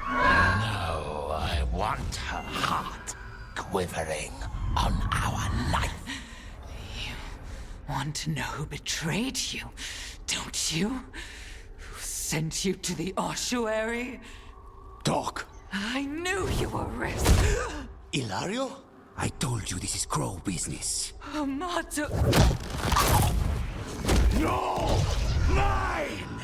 No, I want her heart quivering on our life. You want to know who betrayed you, don't you? Who sent you to the ossuary? Doc. I knew you were risk. Ilario? I told you this is crow business. Amato. No! Mine!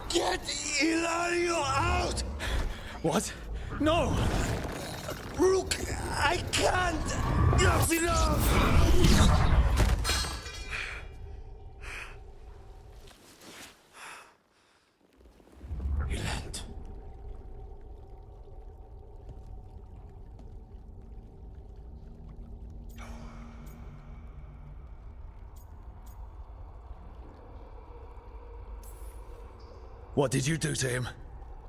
Get Ilario out! What? No! Rook, I can't! That's enough! Relent. What did you do to him?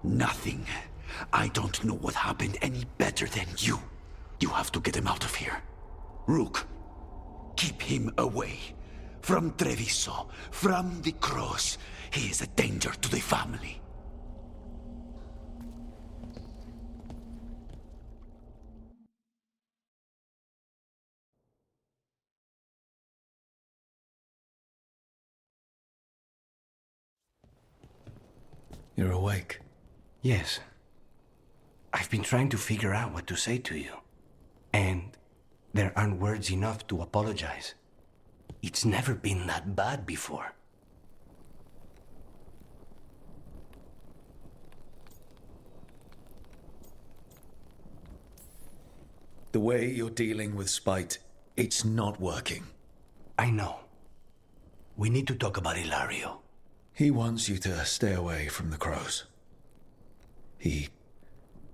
Nothing. I don't know what happened any better than you. You have to get him out of here. Rook, keep him away. From Treviso, from the cross. He is a danger to the family. You're awake. Yes. I've been trying to figure out what to say to you. And there aren't words enough to apologize. It's never been that bad before. The way you're dealing with spite, it's not working. I know. We need to talk about Ilario. He wants you to stay away from the crows. He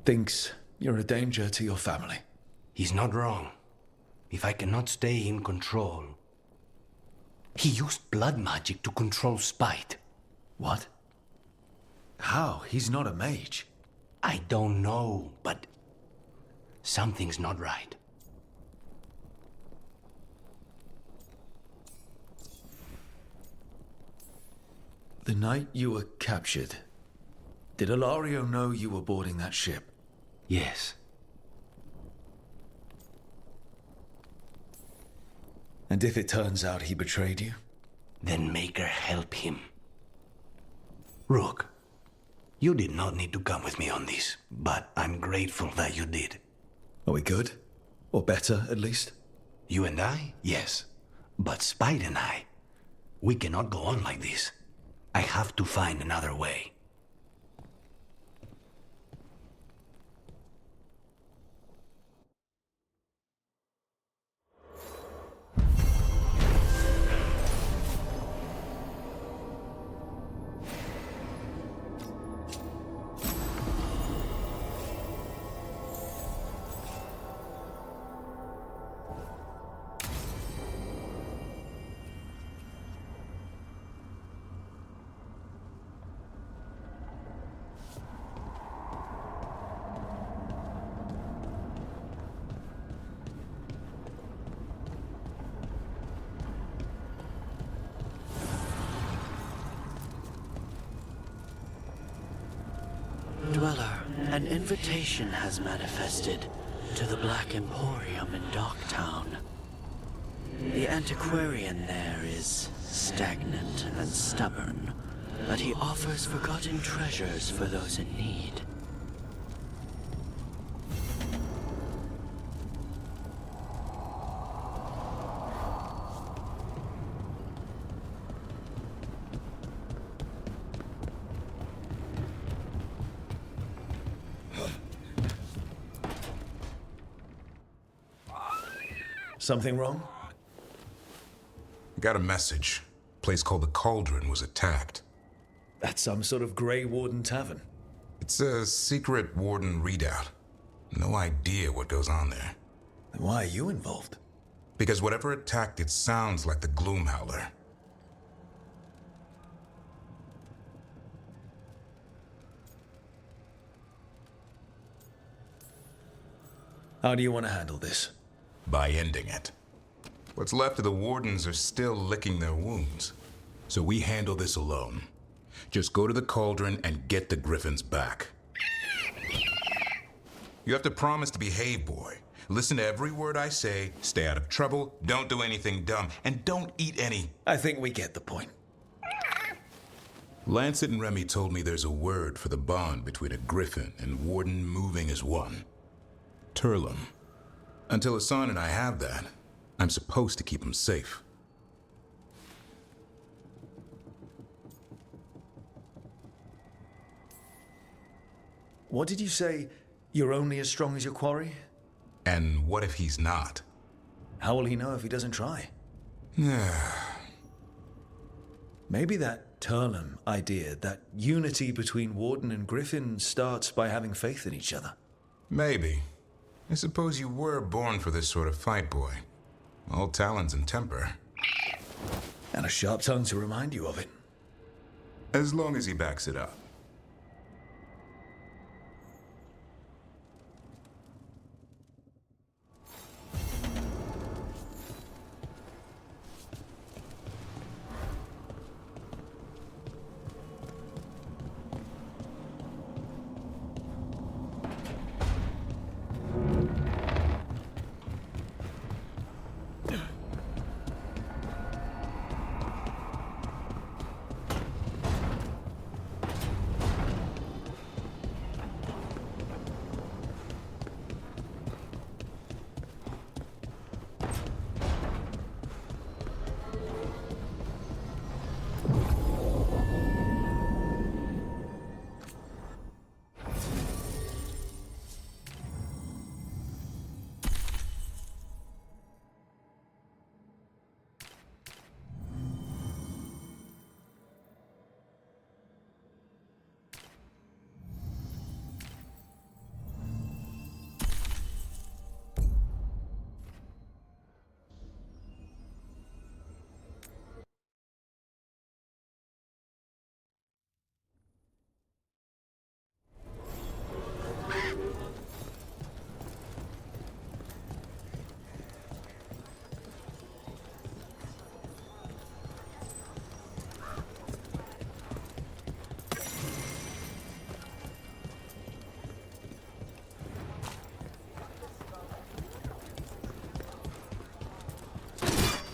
thinks you're a danger to your family. He's not wrong. If I cannot stay in control... He used blood magic to control spite. What? How? He's not a mage. I don't know, but something's not right. The night you were captured, did Ilario know you were boarding that ship? Yes. And if it turns out he betrayed you? Then make her help him. Rook, you did not need to come with me on this, but I'm grateful that you did. Are we good? Or better, at least? You and I? Yes. But Spite and I, we cannot go on like this. I have to find another way. Dweller, an invitation has manifested. to the Black Emporium in Docktown. The antiquarian there is stagnant and stubborn, but he offers forgotten treasures for those in need. Something wrong? Got a message. A place called the Cauldron was attacked. That's some sort of Grey Warden tavern. It's a secret Warden readout. No idea what goes on there. Then why are you involved? Because whatever attacked it sounds like the Gloomhowler. How do you want to handle this? By ending it. What's left of the Wardens are still licking their wounds. So we handle this alone. Just go to the Cauldron and get the Griffins back. You have to promise to behave, boy. Listen to every word I say, stay out of trouble, don't do anything dumb, and don't eat any. I think we get the point. Lancet and Remy told me there's a word for the bond between a Griffin and Warden moving as one. Turlum. Until Hassan and I have that, I'm supposed to keep him safe. What did you say? You're only as strong as your quarry? And what if he's not? How will he know if he doesn't try? Maybe that Turlum idea, that unity between Warden and Griffin, starts by having faith in each other. Maybe. I suppose you were born for this sort of fight, boy. All talons and temper. And a sharp tongue to remind you of it. As long as he backs it up.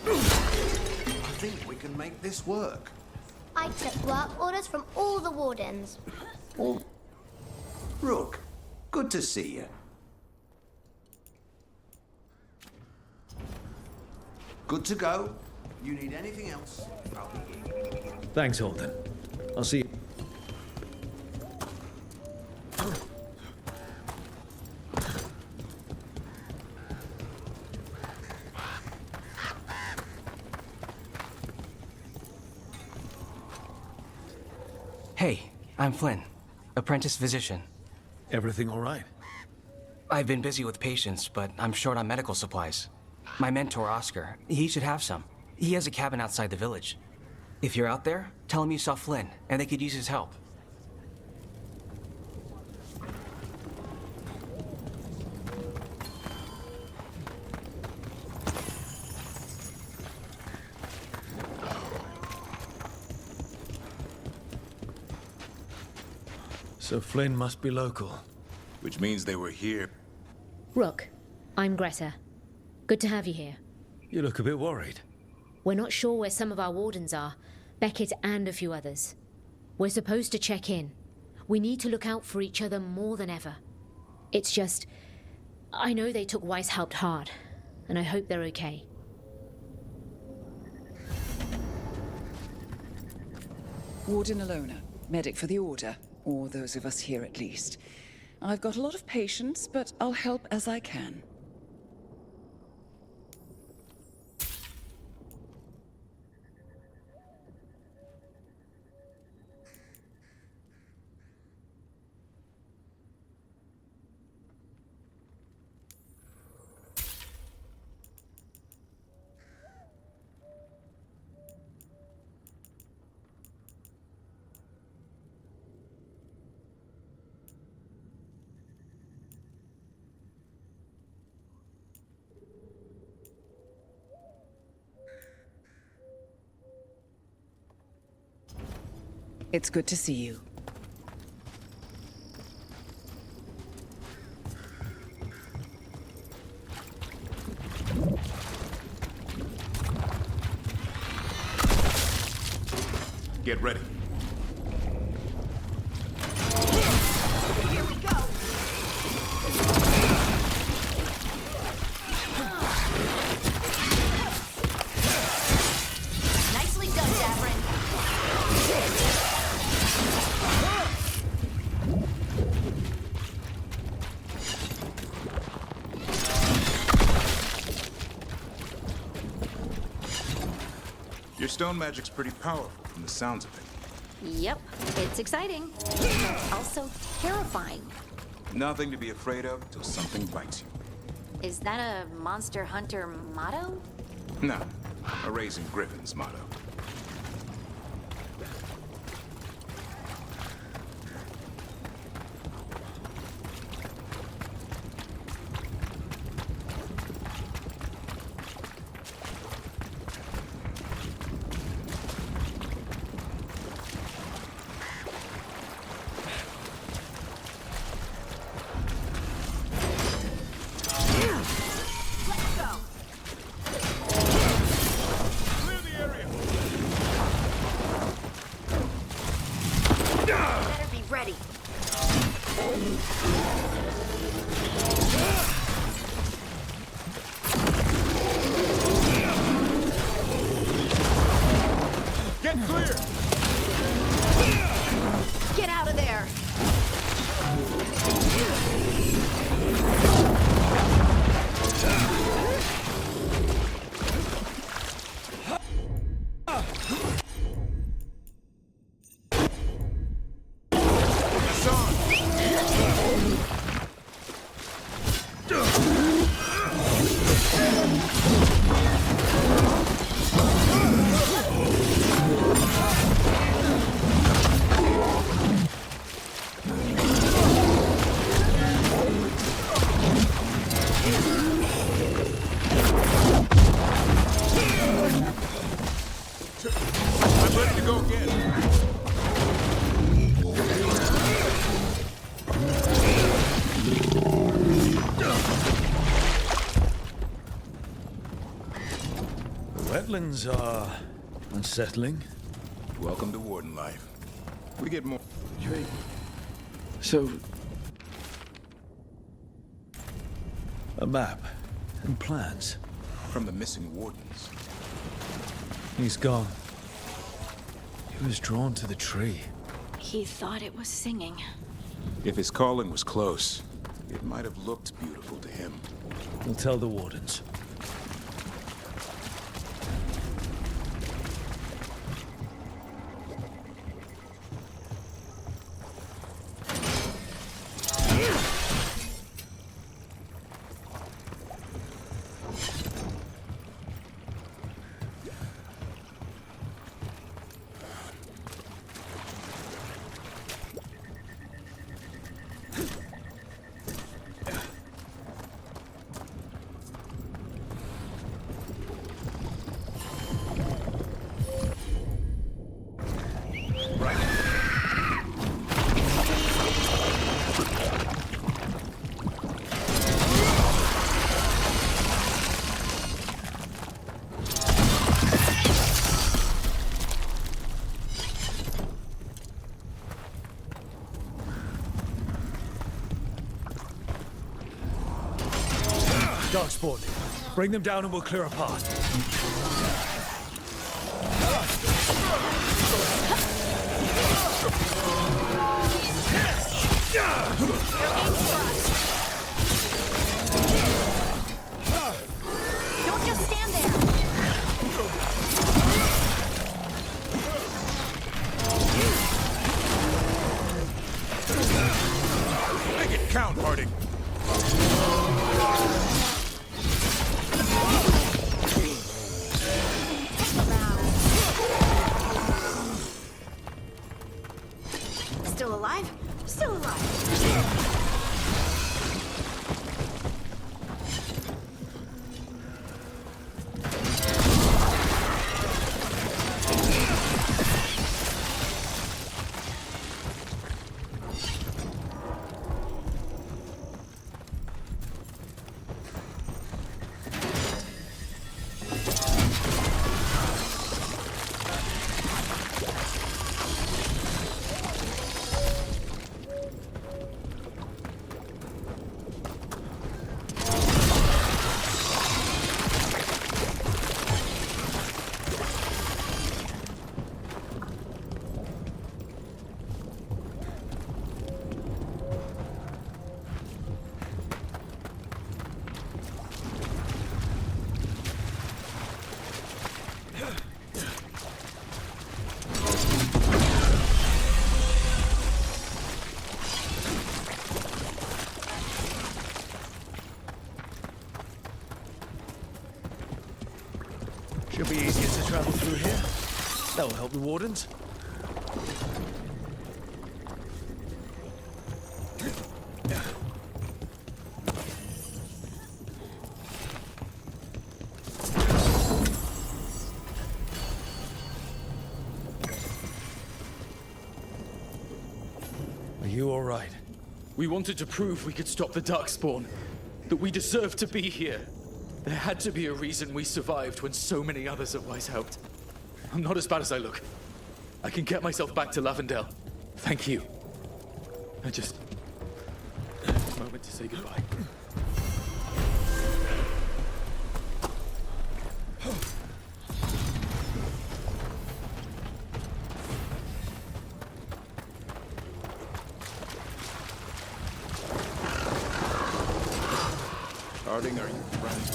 I think we can make this work. I took work orders from all the Wardens. Rook, good to see you. Good to go. You need anything else, I'll be here. Thanks, Holden. I'll see you. Hey, I'm Flynn, apprentice physician. Everything all right? I've been busy with patients, but I'm short on medical supplies. My mentor, Oscar, he should have some. He has a cabin outside the village. If you're out there, tell him you saw Flynn, and they could use his help. So Flynn must be local. Which means they were here. Rook, I'm Greta. Good to have you here. You look a bit worried. We're not sure where some of our wardens are, Beckett and a few others. We're supposed to check in. We need to look out for each other more than ever. It's just, I know they took Weishaupt hard, and I hope they're okay. Warden Alona, medic for the Order, or those of us here at least. I've got a lot of patience, but I'll help as I can. It's good to see you. Get ready. Here we go. Nicely done, Davrin. Your stone magic's pretty powerful from the sounds of it. Yep, it's exciting, but also terrifying. Nothing to be afraid of till something bites you. Is that a Monster Hunter motto? No, a Raising Griffins motto. Better be ready. Get clear! Get out of there! I'm ready to go again. The wetlands are unsettling. Welcome to Warden life. We get more. So... a map and plans. From the missing wardens. He's gone. He was drawn to the tree. He thought it was singing. If his calling was close, it might have looked beautiful to him. We'll tell the wardens. Darkspawn. Bring them down and we'll clear a path. Don't just stand there! Make it count, Harding. Still alive? Still alive. Should be easier to travel through here. That will help the wardens. Are you all right? We wanted to prove we could stop the Darkspawn, that we deserved to be here. There had to be a reason we survived when so many others at Weiss helped. I'm not as bad as I look. I can get myself back to Lavendel. Thank you. I just... a moment to say goodbye. Harding, are you friends?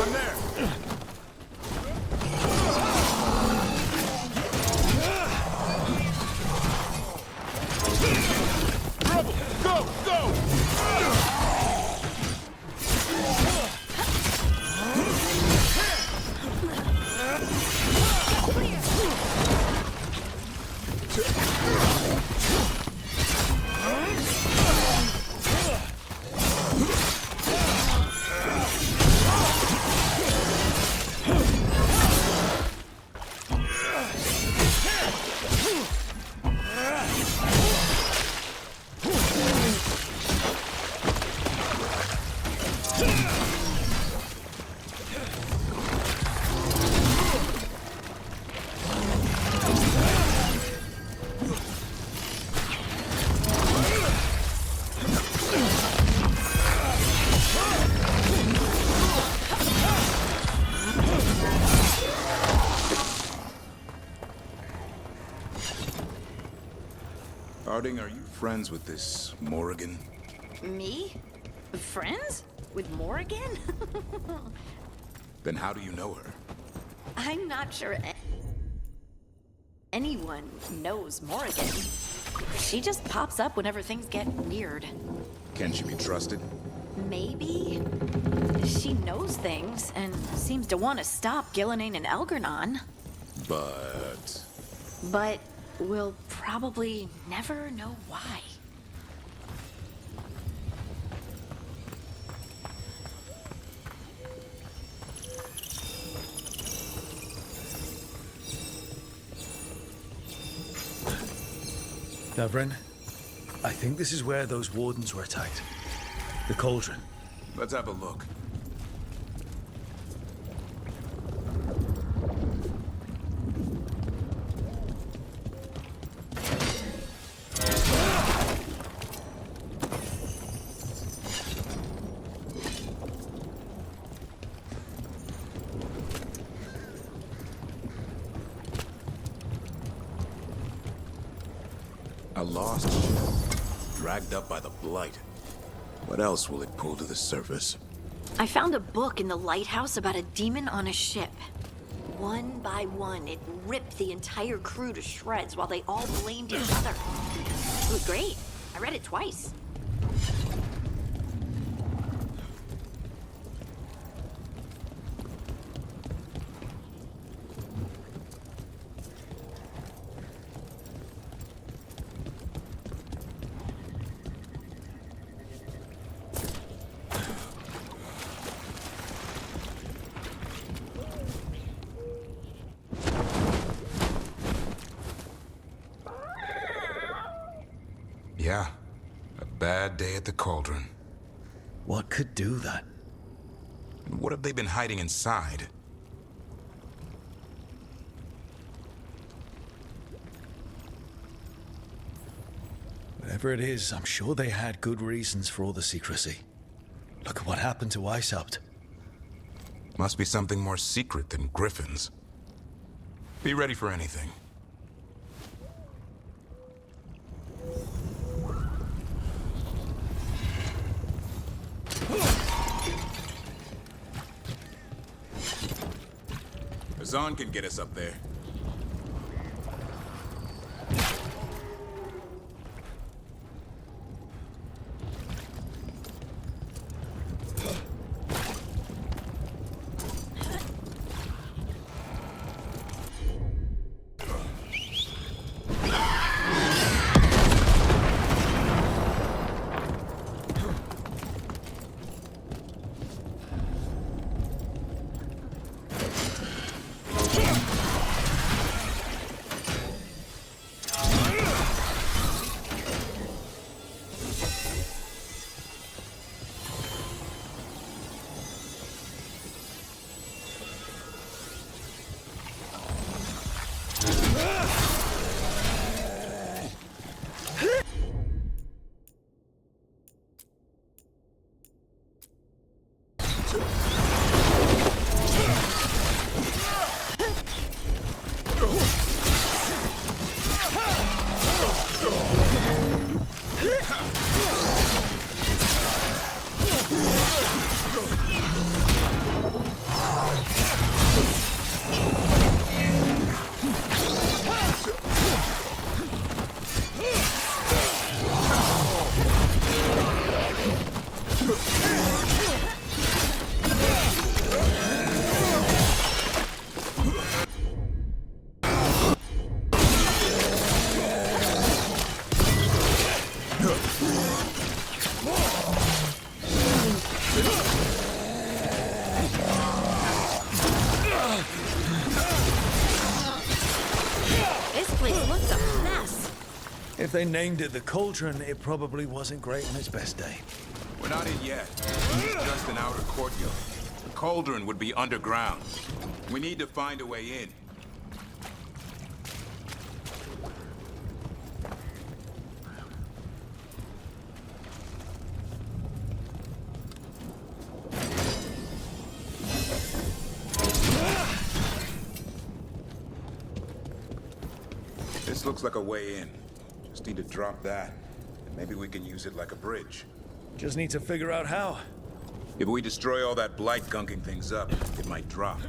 I'm there! Harding, are you friends with this Morrigan? Me? Friends? With Morrigan? Then how do you know her? I'm not sure anyone knows Morrigan. She just pops up whenever things get weird. Can she be trusted? Maybe. She knows things and seems to want to stop Gillenane and Elgernon. But we'll probably never know why. Davrin, I think this is where those wardens were attacked. The cauldron. Let's have a look. A lost ship, dragged up by the Blight. What else will it pull to the surface? I found a book in the lighthouse about a demon on a ship. One by one, it ripped the entire crew to shreds while they all blamed each other. It was great. I read it twice. Yeah, a bad day at the cauldron. What could do that? What have they been hiding inside? Whatever it is, I'm sure they had good reasons for all the secrecy. Look at what happened to Icehabt. Must be something more secret than griffins. Be ready for anything. Azan can get us up there. If they named it the Cauldron, it probably wasn't great on its best day. We're not in yet. It's just an outer courtyard. The cauldron would be underground. We need to find a way in. This looks like a way in. Just need to drop that, and maybe we can use it like a bridge. Just need to figure out how. If we destroy all that blight gunking things up, it might drop.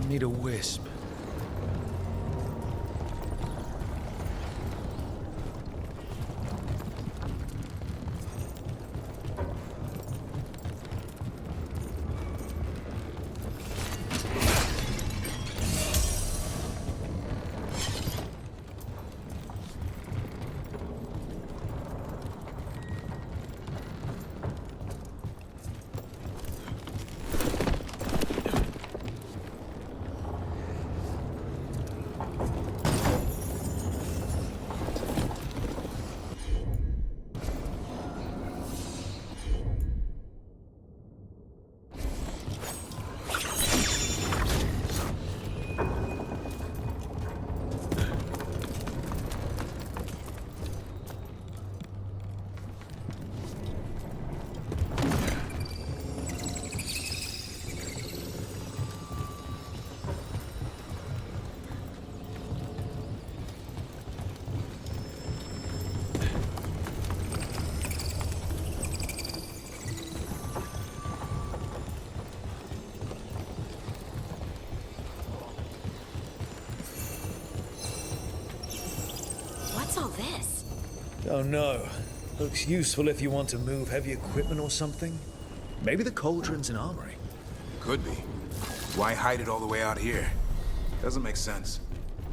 Need a wisp. What's all this? Oh no. Looks useful if you want to move heavy equipment or something. Maybe the cauldron's an armory. Could be. Why hide it all the way out here? Doesn't make sense.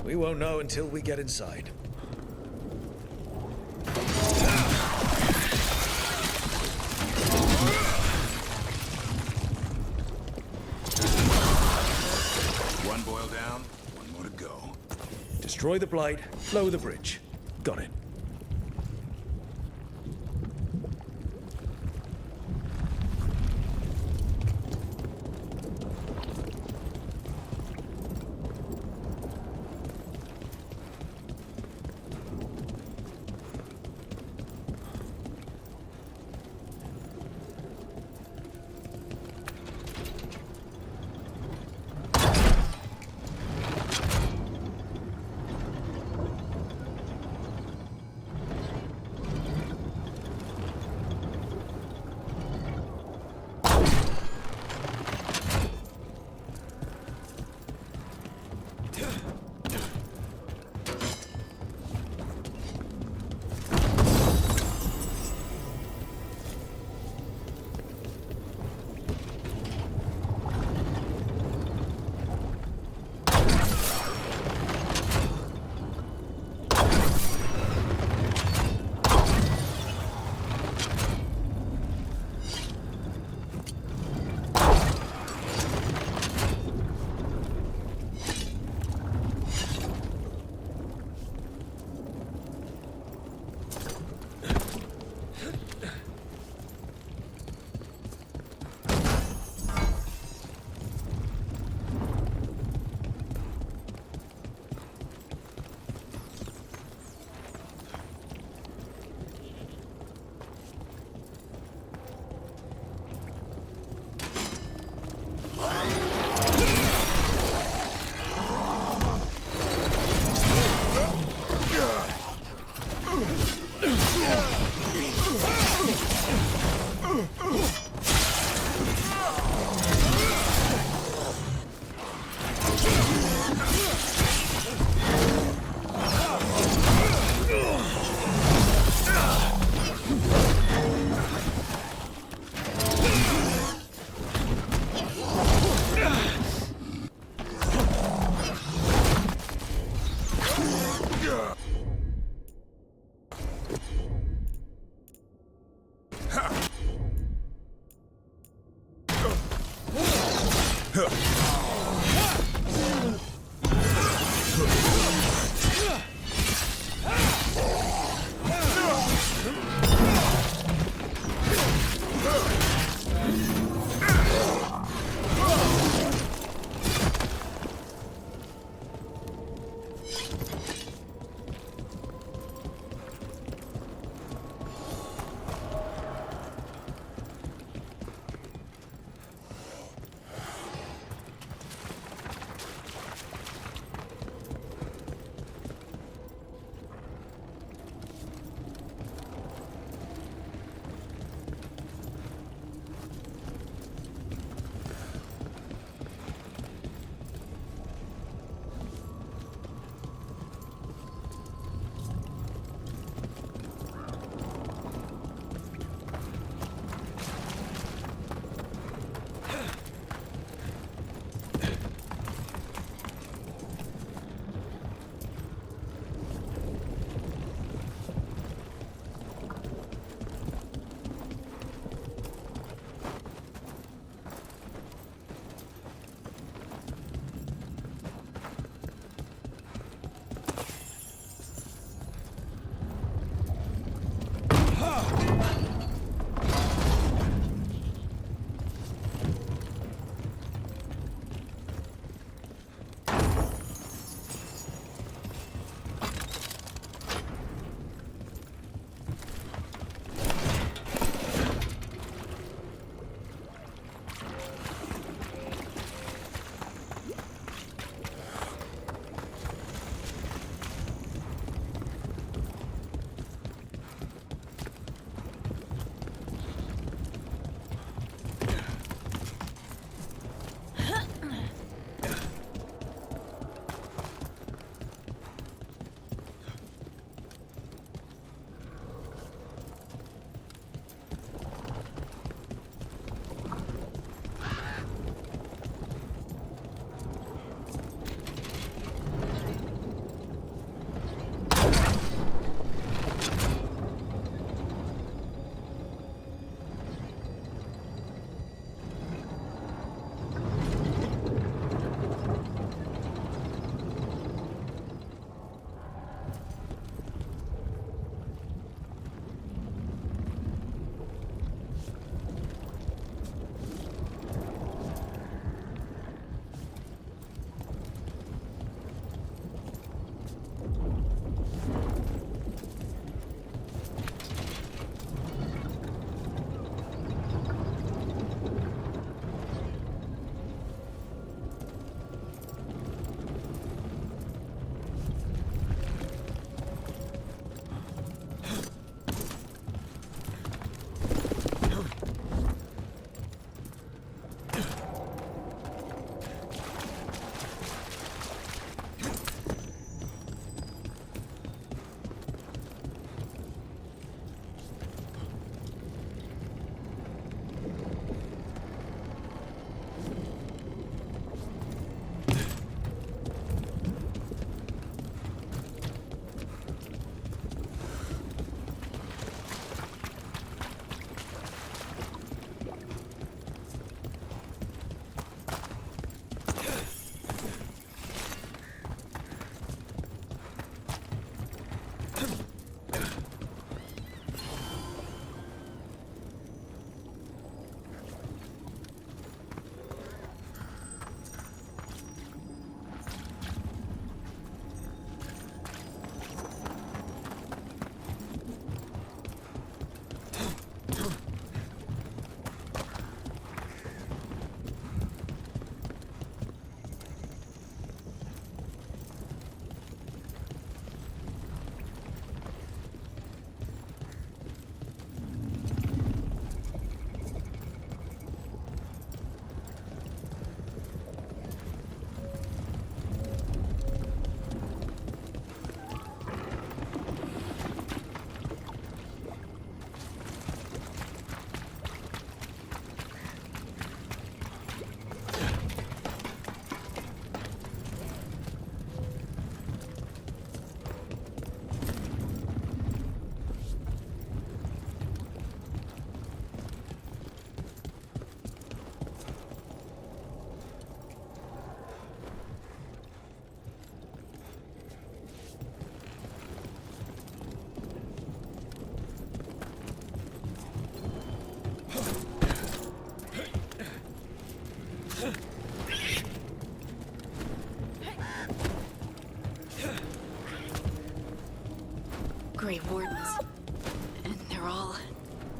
We won't know until we get inside. One boil down, one more to go. Destroy the blight, lower the bridge. Got it.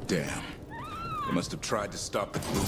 Damn. They must have tried to stop the gloom.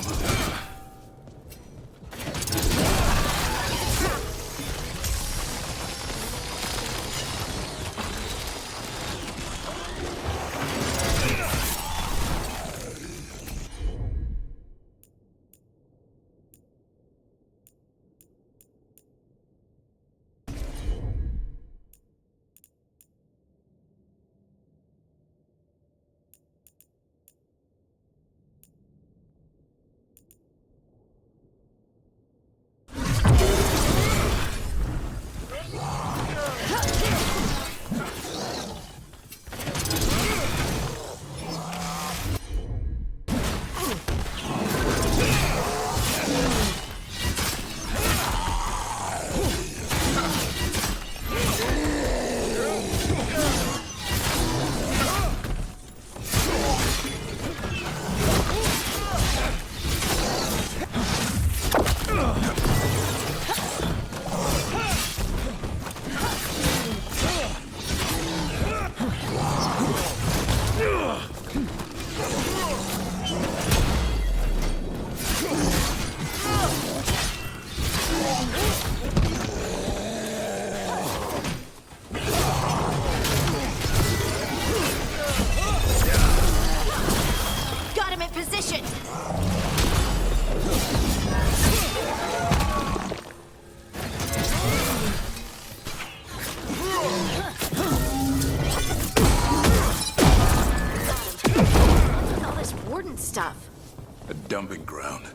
Dumping ground.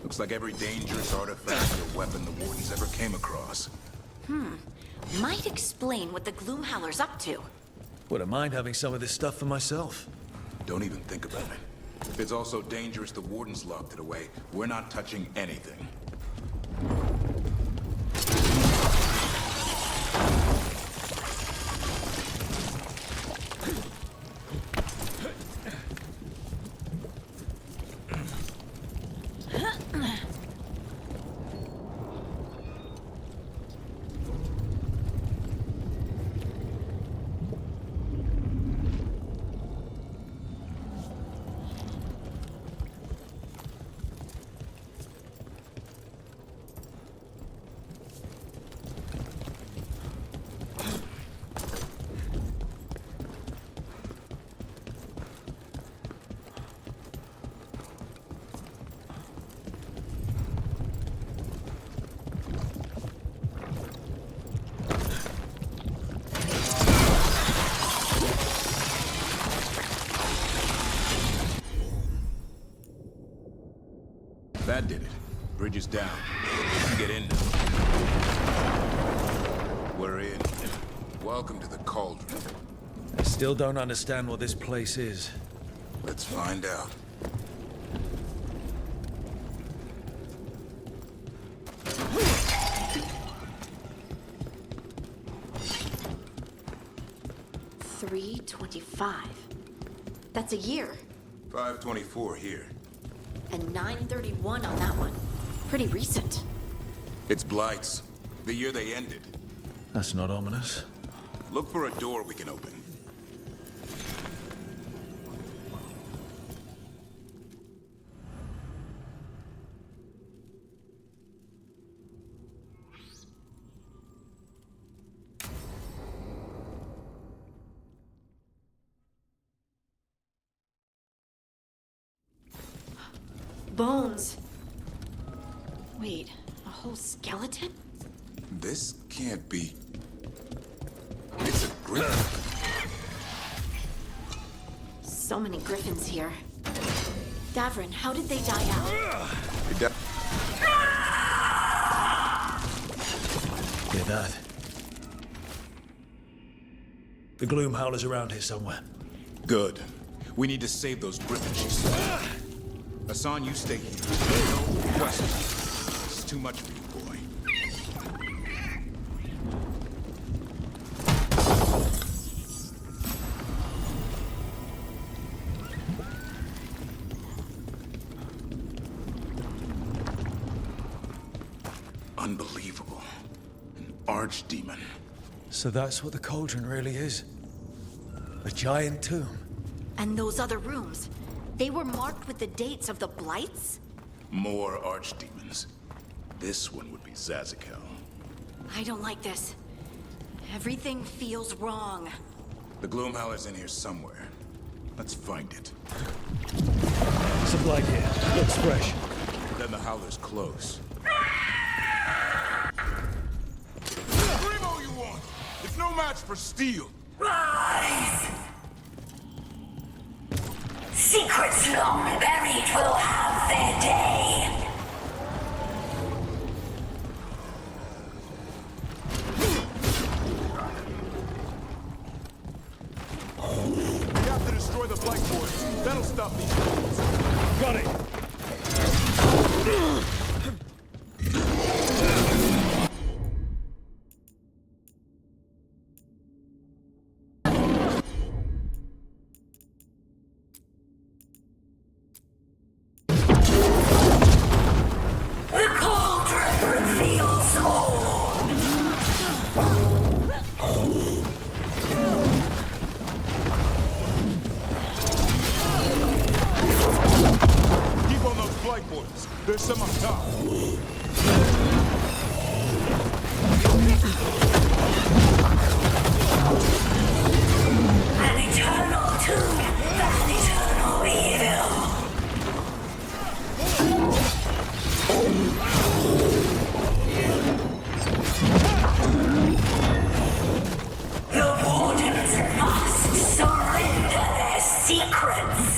Looks like every dangerous artifact or weapon the Wardens ever came across. Might explain what the Gloomhowler's up to. Wouldn't mind having some of this stuff for myself. Don't even think about it. If it's also dangerous the Wardens locked it away, we're not touching anything. That did it. Bridge is down. Get in now. We're in. Welcome to the Cauldron. I still don't understand what this place is. Let's find out. $325. That's a year. 524 here. And 931 on that one. Pretty recent. It's Blight's. The year they ended. That's not ominous. Look for a door we can open. Bones. Wait, a whole skeleton? This can't be... It's a griffin. So many griffins here. Davrin, how did they die out? Hear that? The Gloomhowler's around here somewhere. Good. We need to save those griffins you saw. Hassan, you stay here. No question. This is too much for you, boy. Unbelievable. An archdemon. So that's what the Cauldron really is? A giant tomb? And those other rooms. They were marked with the dates of the blights? More archdemons. This one would be Zazakel. I don't like this. Everything feels wrong. The Gloomhowler's in here somewhere. Let's find it. Some light here. Looks fresh. Then the Howler's close. Primo you want! It's no match for steel! Rise! Secrets long buried will have their day. We have to destroy the Blight Boys. That'll stop these things. Got it! The cauldron reveals all. Keep on those Blight Boys. There's some on top. An eternal tomb, an eternal evil. The wardens must surrender their secrets.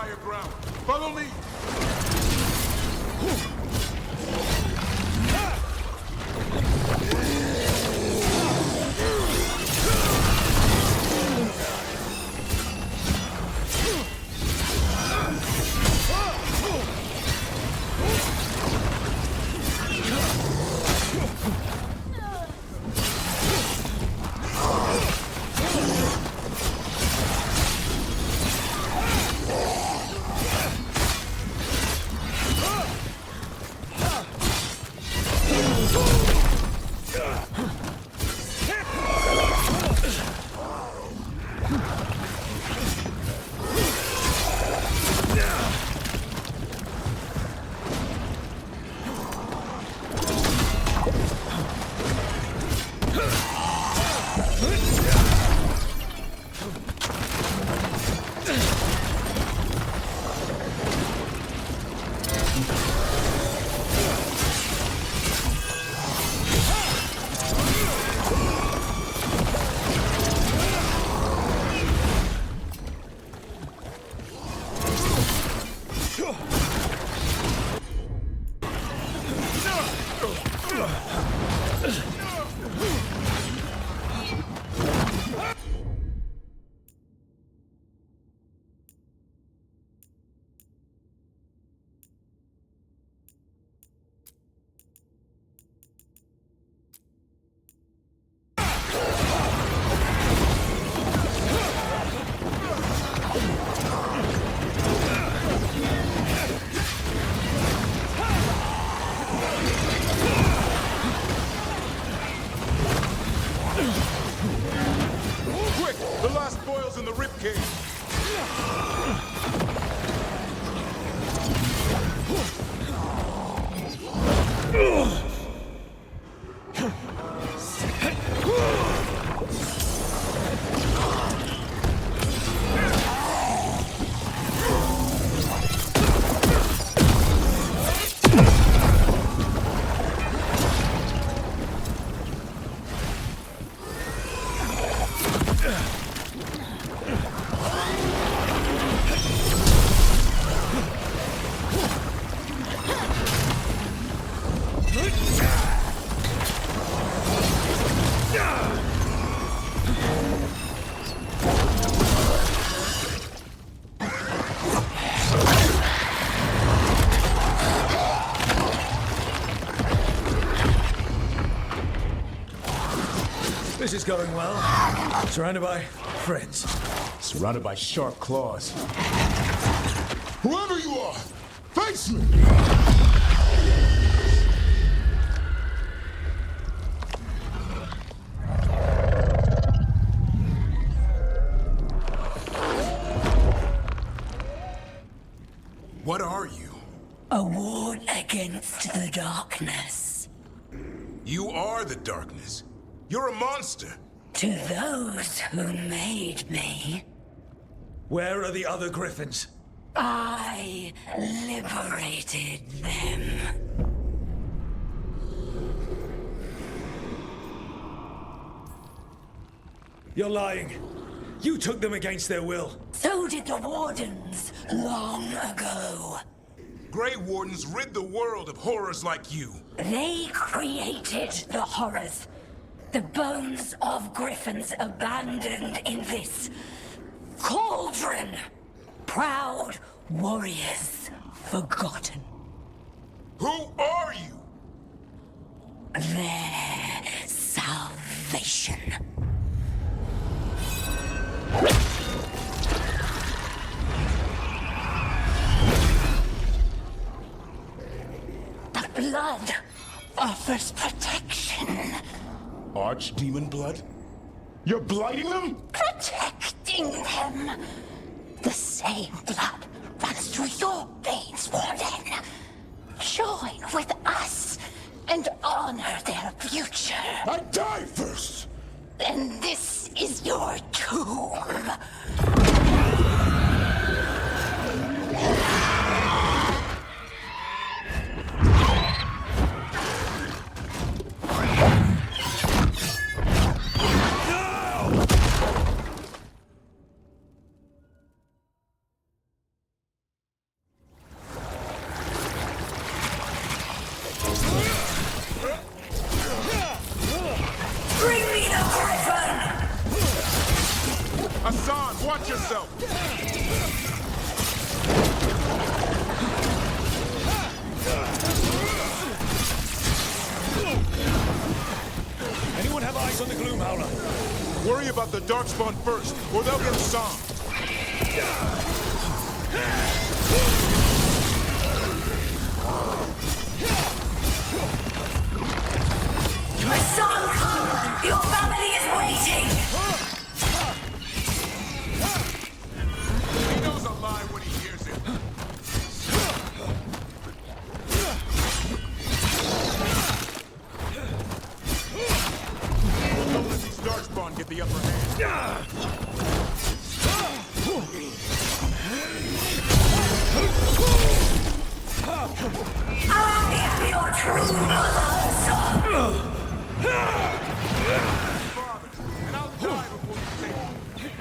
higher ground. Follow me! Quick! The last boil's in the ribcage! This is going well. Surrounded by friends. Surrounded by sharp claws. Whoever you are, face me! What are you? A ward against the darkness. You are the darkness. You're a monster. To those who made me, Where are the other griffins? I liberated them. You're lying. You took them against their will. So did the Wardens long ago. Grey Wardens rid the world of horrors like you. They created the horrors. The bones of griffins abandoned in this cauldron. Proud warriors forgotten. Who are you? Their salvation. The blood offers protection. Archdemon blood? You're blighting them? Protecting them. The same blood runs through your veins, Warden. Join with us and honor their future. I die first! Then this is your tomb. about the Darkspawn first, or they'll get soft. My son! Your family is waiting! He knows a lie when he hears it. Don't let these Darkspawn get the upper hand. I am your true mother, son! Father, and I'll die before you take me.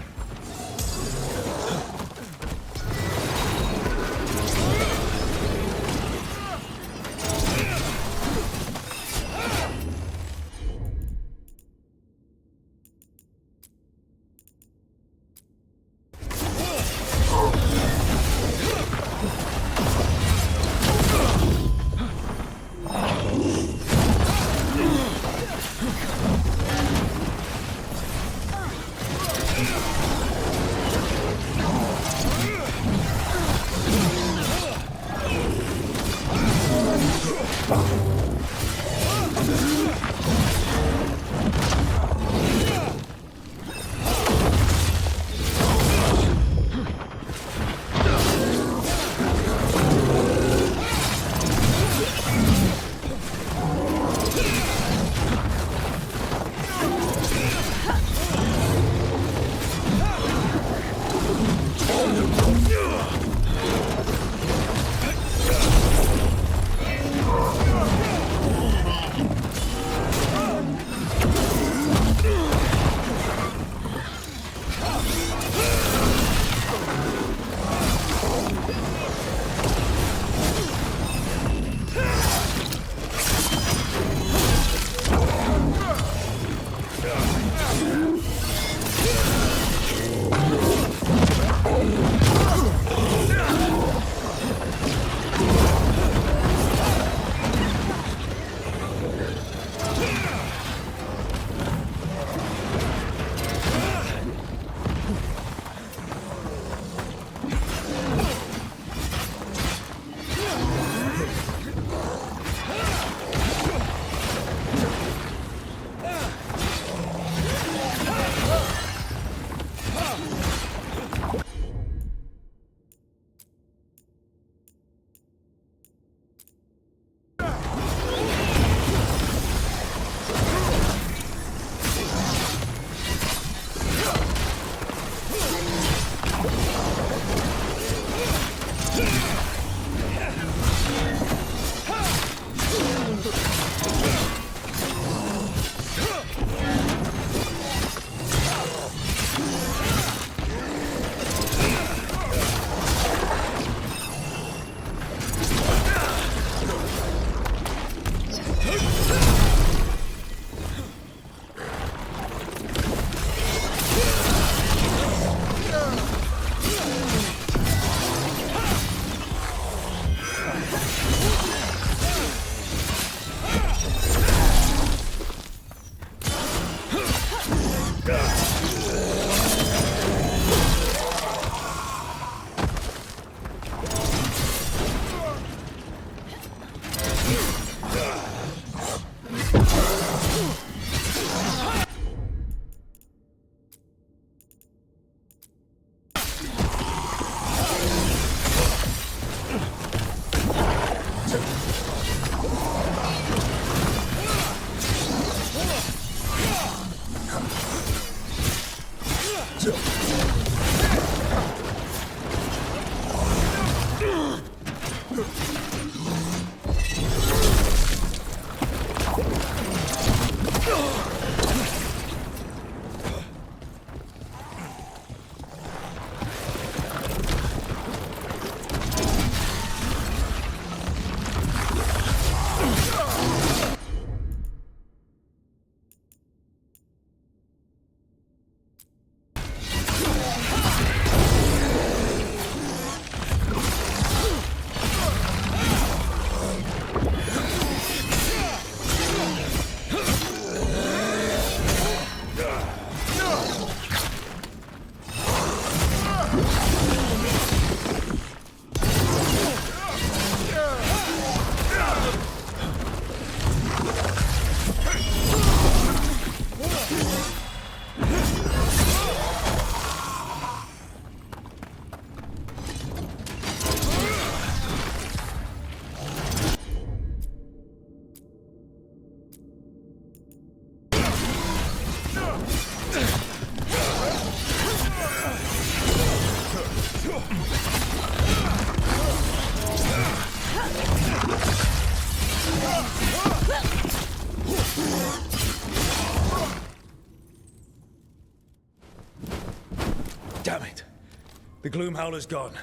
The Gloom Howler's gone.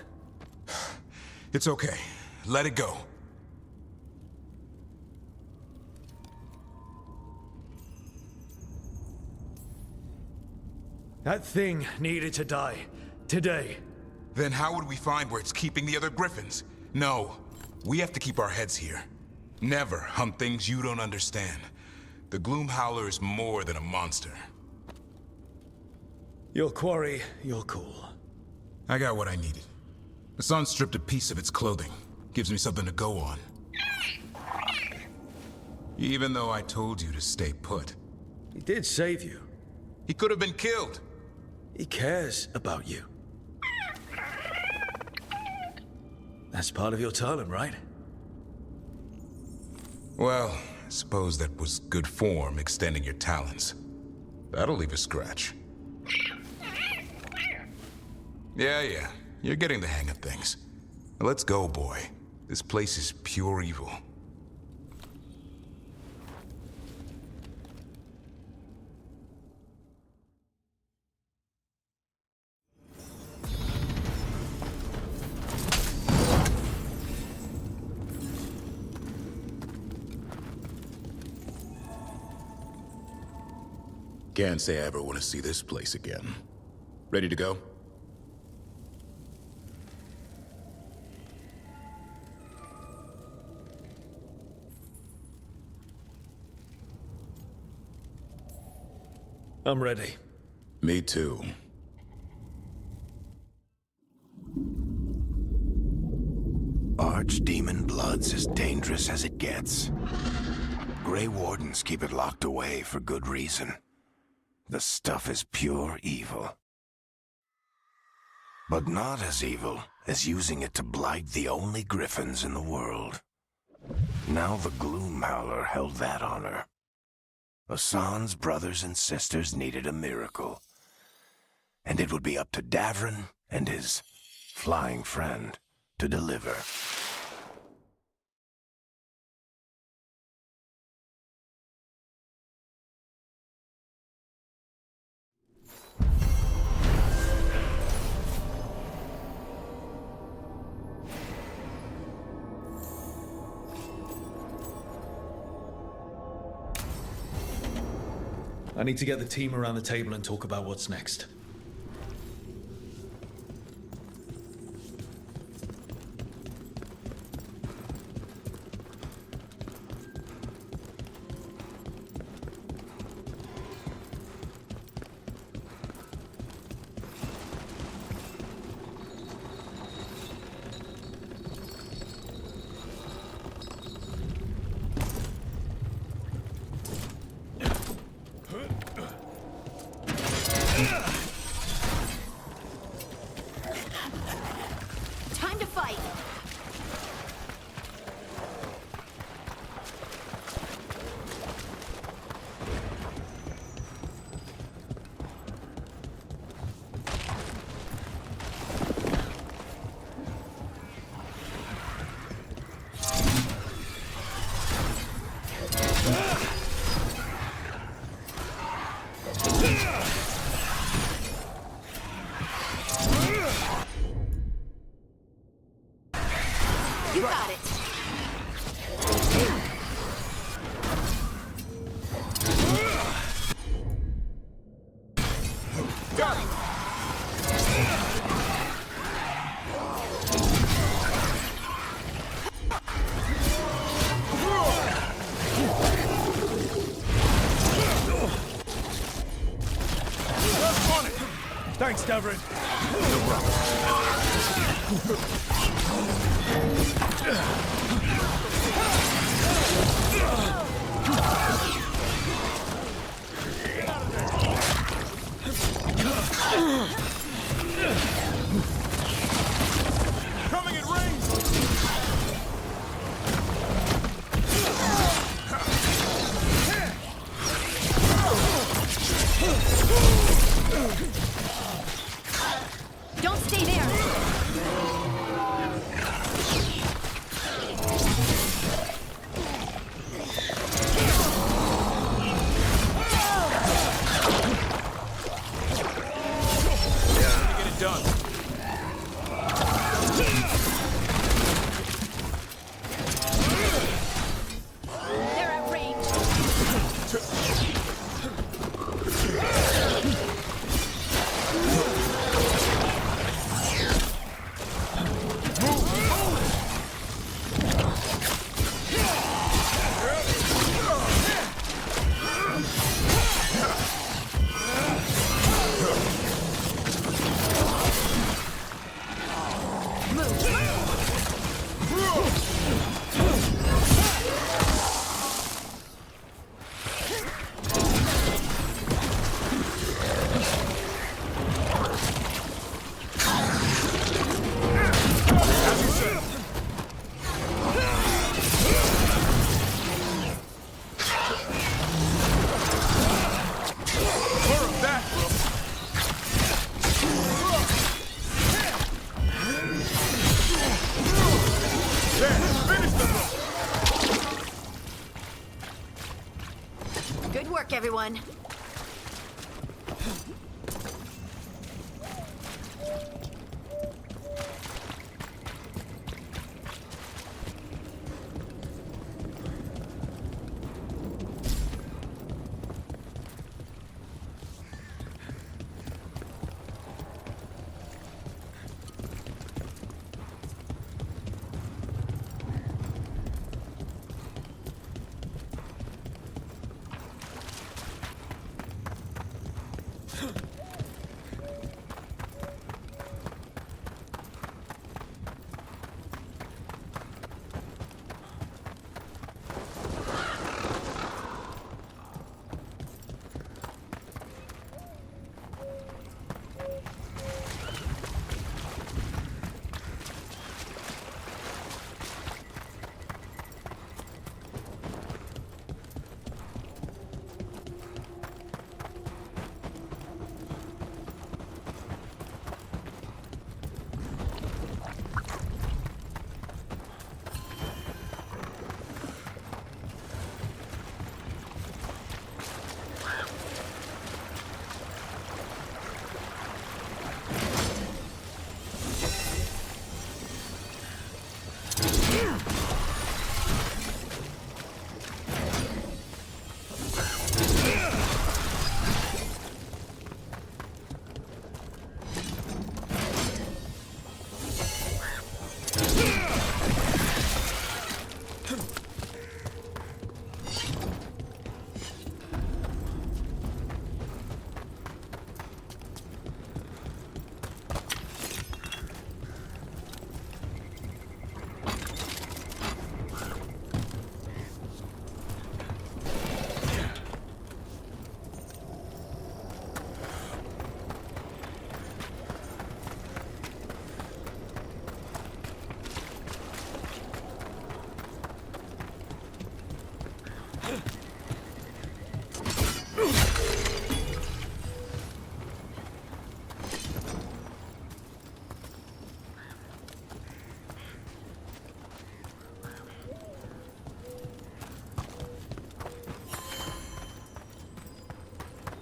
It's okay. Let it go. That thing needed to die. Today. Then how would we find where it's keeping the other griffins? No. We have to keep our heads here. Never hunt things you don't understand. The Gloom Howler is more than a monster. Your quarry, your call. I got what I needed. The sun stripped a piece of its clothing. Gives me something to go on. Even though I told you to stay put. He did save you. He could have been killed. He cares about you. That's part of your talent, right? Well, I suppose that was good form, extending your talents. That'll leave a scratch. Yeah. You're getting the hang of things. Let's go, boy. This place is pure evil. Can't say I ever want to see this place again. Ready to go? I'm ready. Me too. Archdemon blood's as dangerous as it gets. Grey Wardens keep it locked away for good reason. The stuff is pure evil. But not as evil as using it to blight the only griffins in the world. Now the Gloom Howler held that honor. Hassan's brothers and sisters needed a miracle. And it would be up to Davrin and his flying friend to deliver. I need to get the team around the table and talk about what's next. Time to fight! You got it. Done. Thanks, Davrin. Coming in range! Don't stay there! Good work, everyone.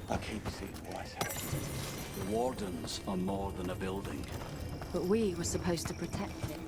I keep seeing what's happening. The wardens are more than a building. But we were supposed to protect it.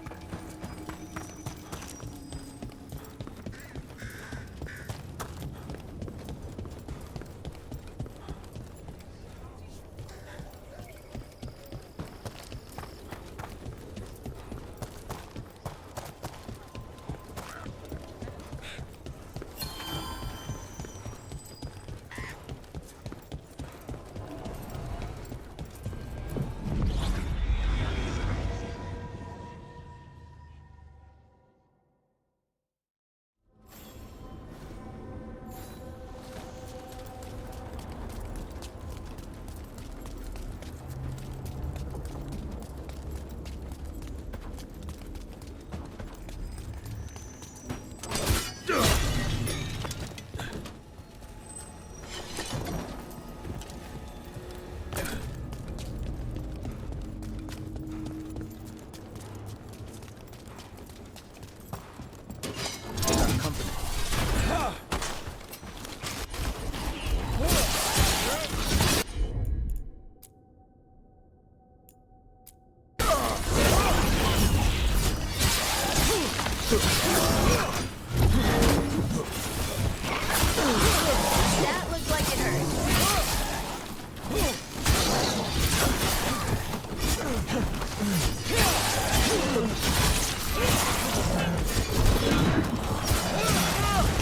That looked like it hurt.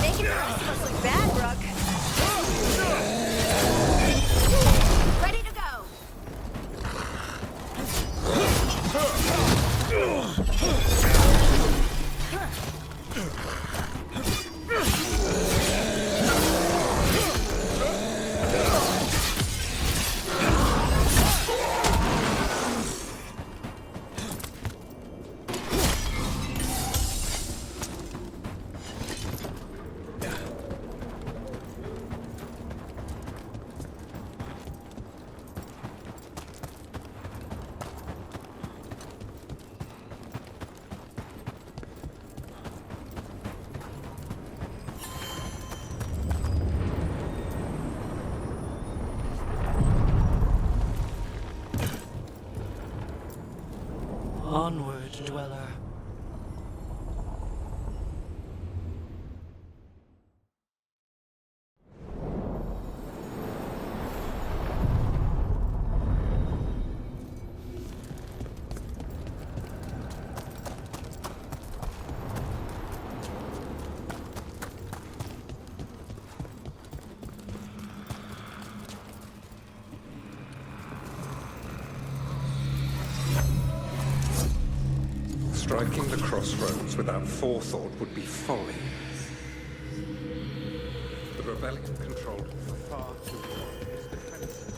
Making the rest of us look bad, Rook. Ready to go. Crypt Dweller. Striking the crossroads without forethought would be folly. The rebellion controlled for far too long its defenses.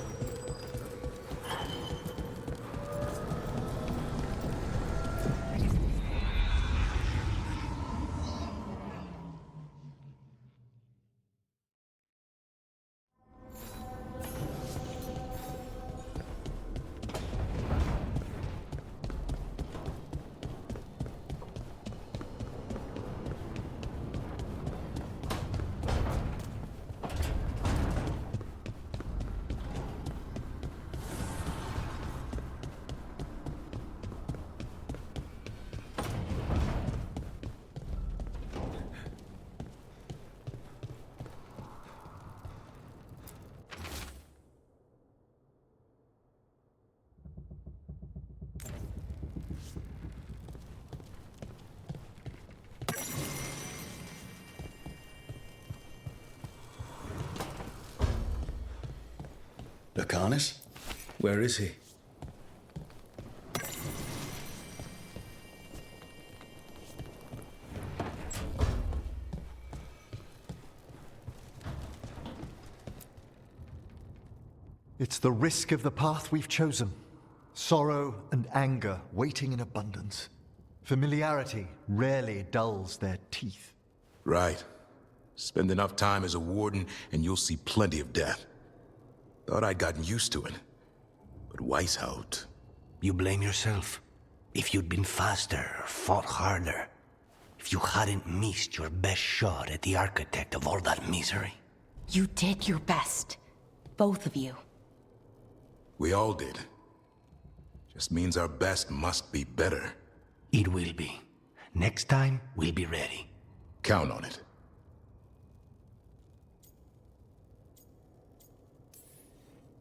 Lucanus? Where is he? It's the risk of the path we've chosen. Sorrow and anger waiting in abundance. Familiarity rarely dulls their teeth. Right. Spend enough time as a warden and you'll see plenty of death. Thought I'd gotten used to it. But Weishaupt... You blame yourself. If you'd been faster or fought harder. If you hadn't missed your best shot at the architect of all that misery. You did your best. Both of you. We all did. Just means our best must be better. It will be. Next time, we'll be ready. Count on it.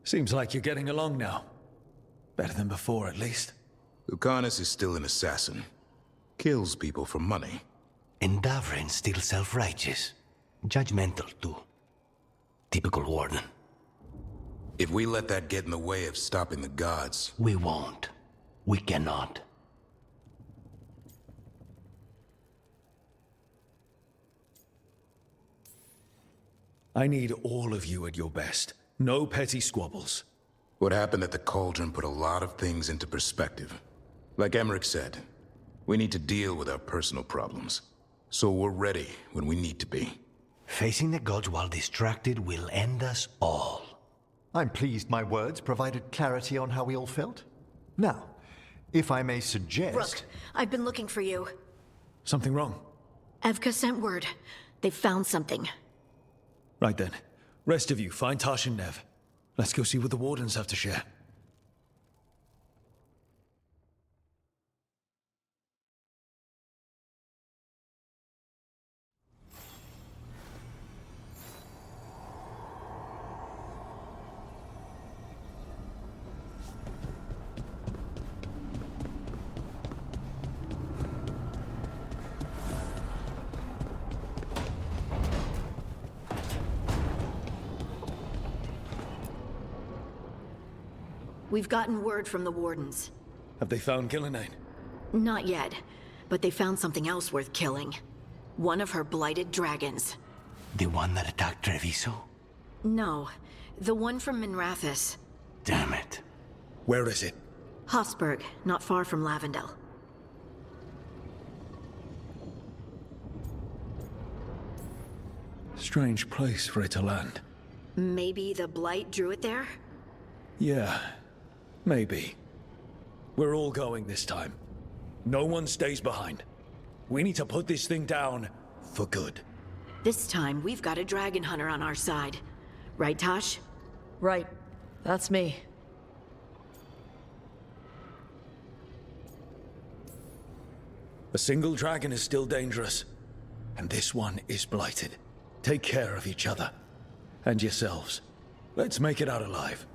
Seems like you're getting along now. Better than before, at least. Lucanus is still an assassin. Kills people for money. And Davrin's still self-righteous. Judgmental, too. Typical warden. If we let that get in the way of stopping the gods... We won't. We cannot. I need all of you at your best. No petty squabbles. What happened at the Cauldron put a lot of things into perspective. Like Emmerich said, we need to deal with our personal problems. So we're ready when we need to be. Facing the gods while distracted will end us all. I'm pleased my words provided clarity on how we all felt. Now, if I may suggest... Rook, I've been looking for you. Something wrong? Evka sent word. They found something. Right then. Rest of you, find Tash and Nev. Let's go see what the Wardens have to share. We've gotten word from the Wardens. Have they found Gillenane? Not yet, but they found something else worth killing. One of her blighted dragons. The one that attacked Treviso? No, the one from Minrathous. Damn it. Where is it? Hofsburg, not far from Lavendel. Strange place for it to land. Maybe the blight drew it there? Yeah, maybe. We're all going this time. No one stays behind. We need to put this thing down for good. This time, we've got a dragon hunter on our side. Right, Tosh? Right. That's me. A single dragon is still dangerous, and this one is blighted. Take care of each other. And yourselves. Let's make it out alive.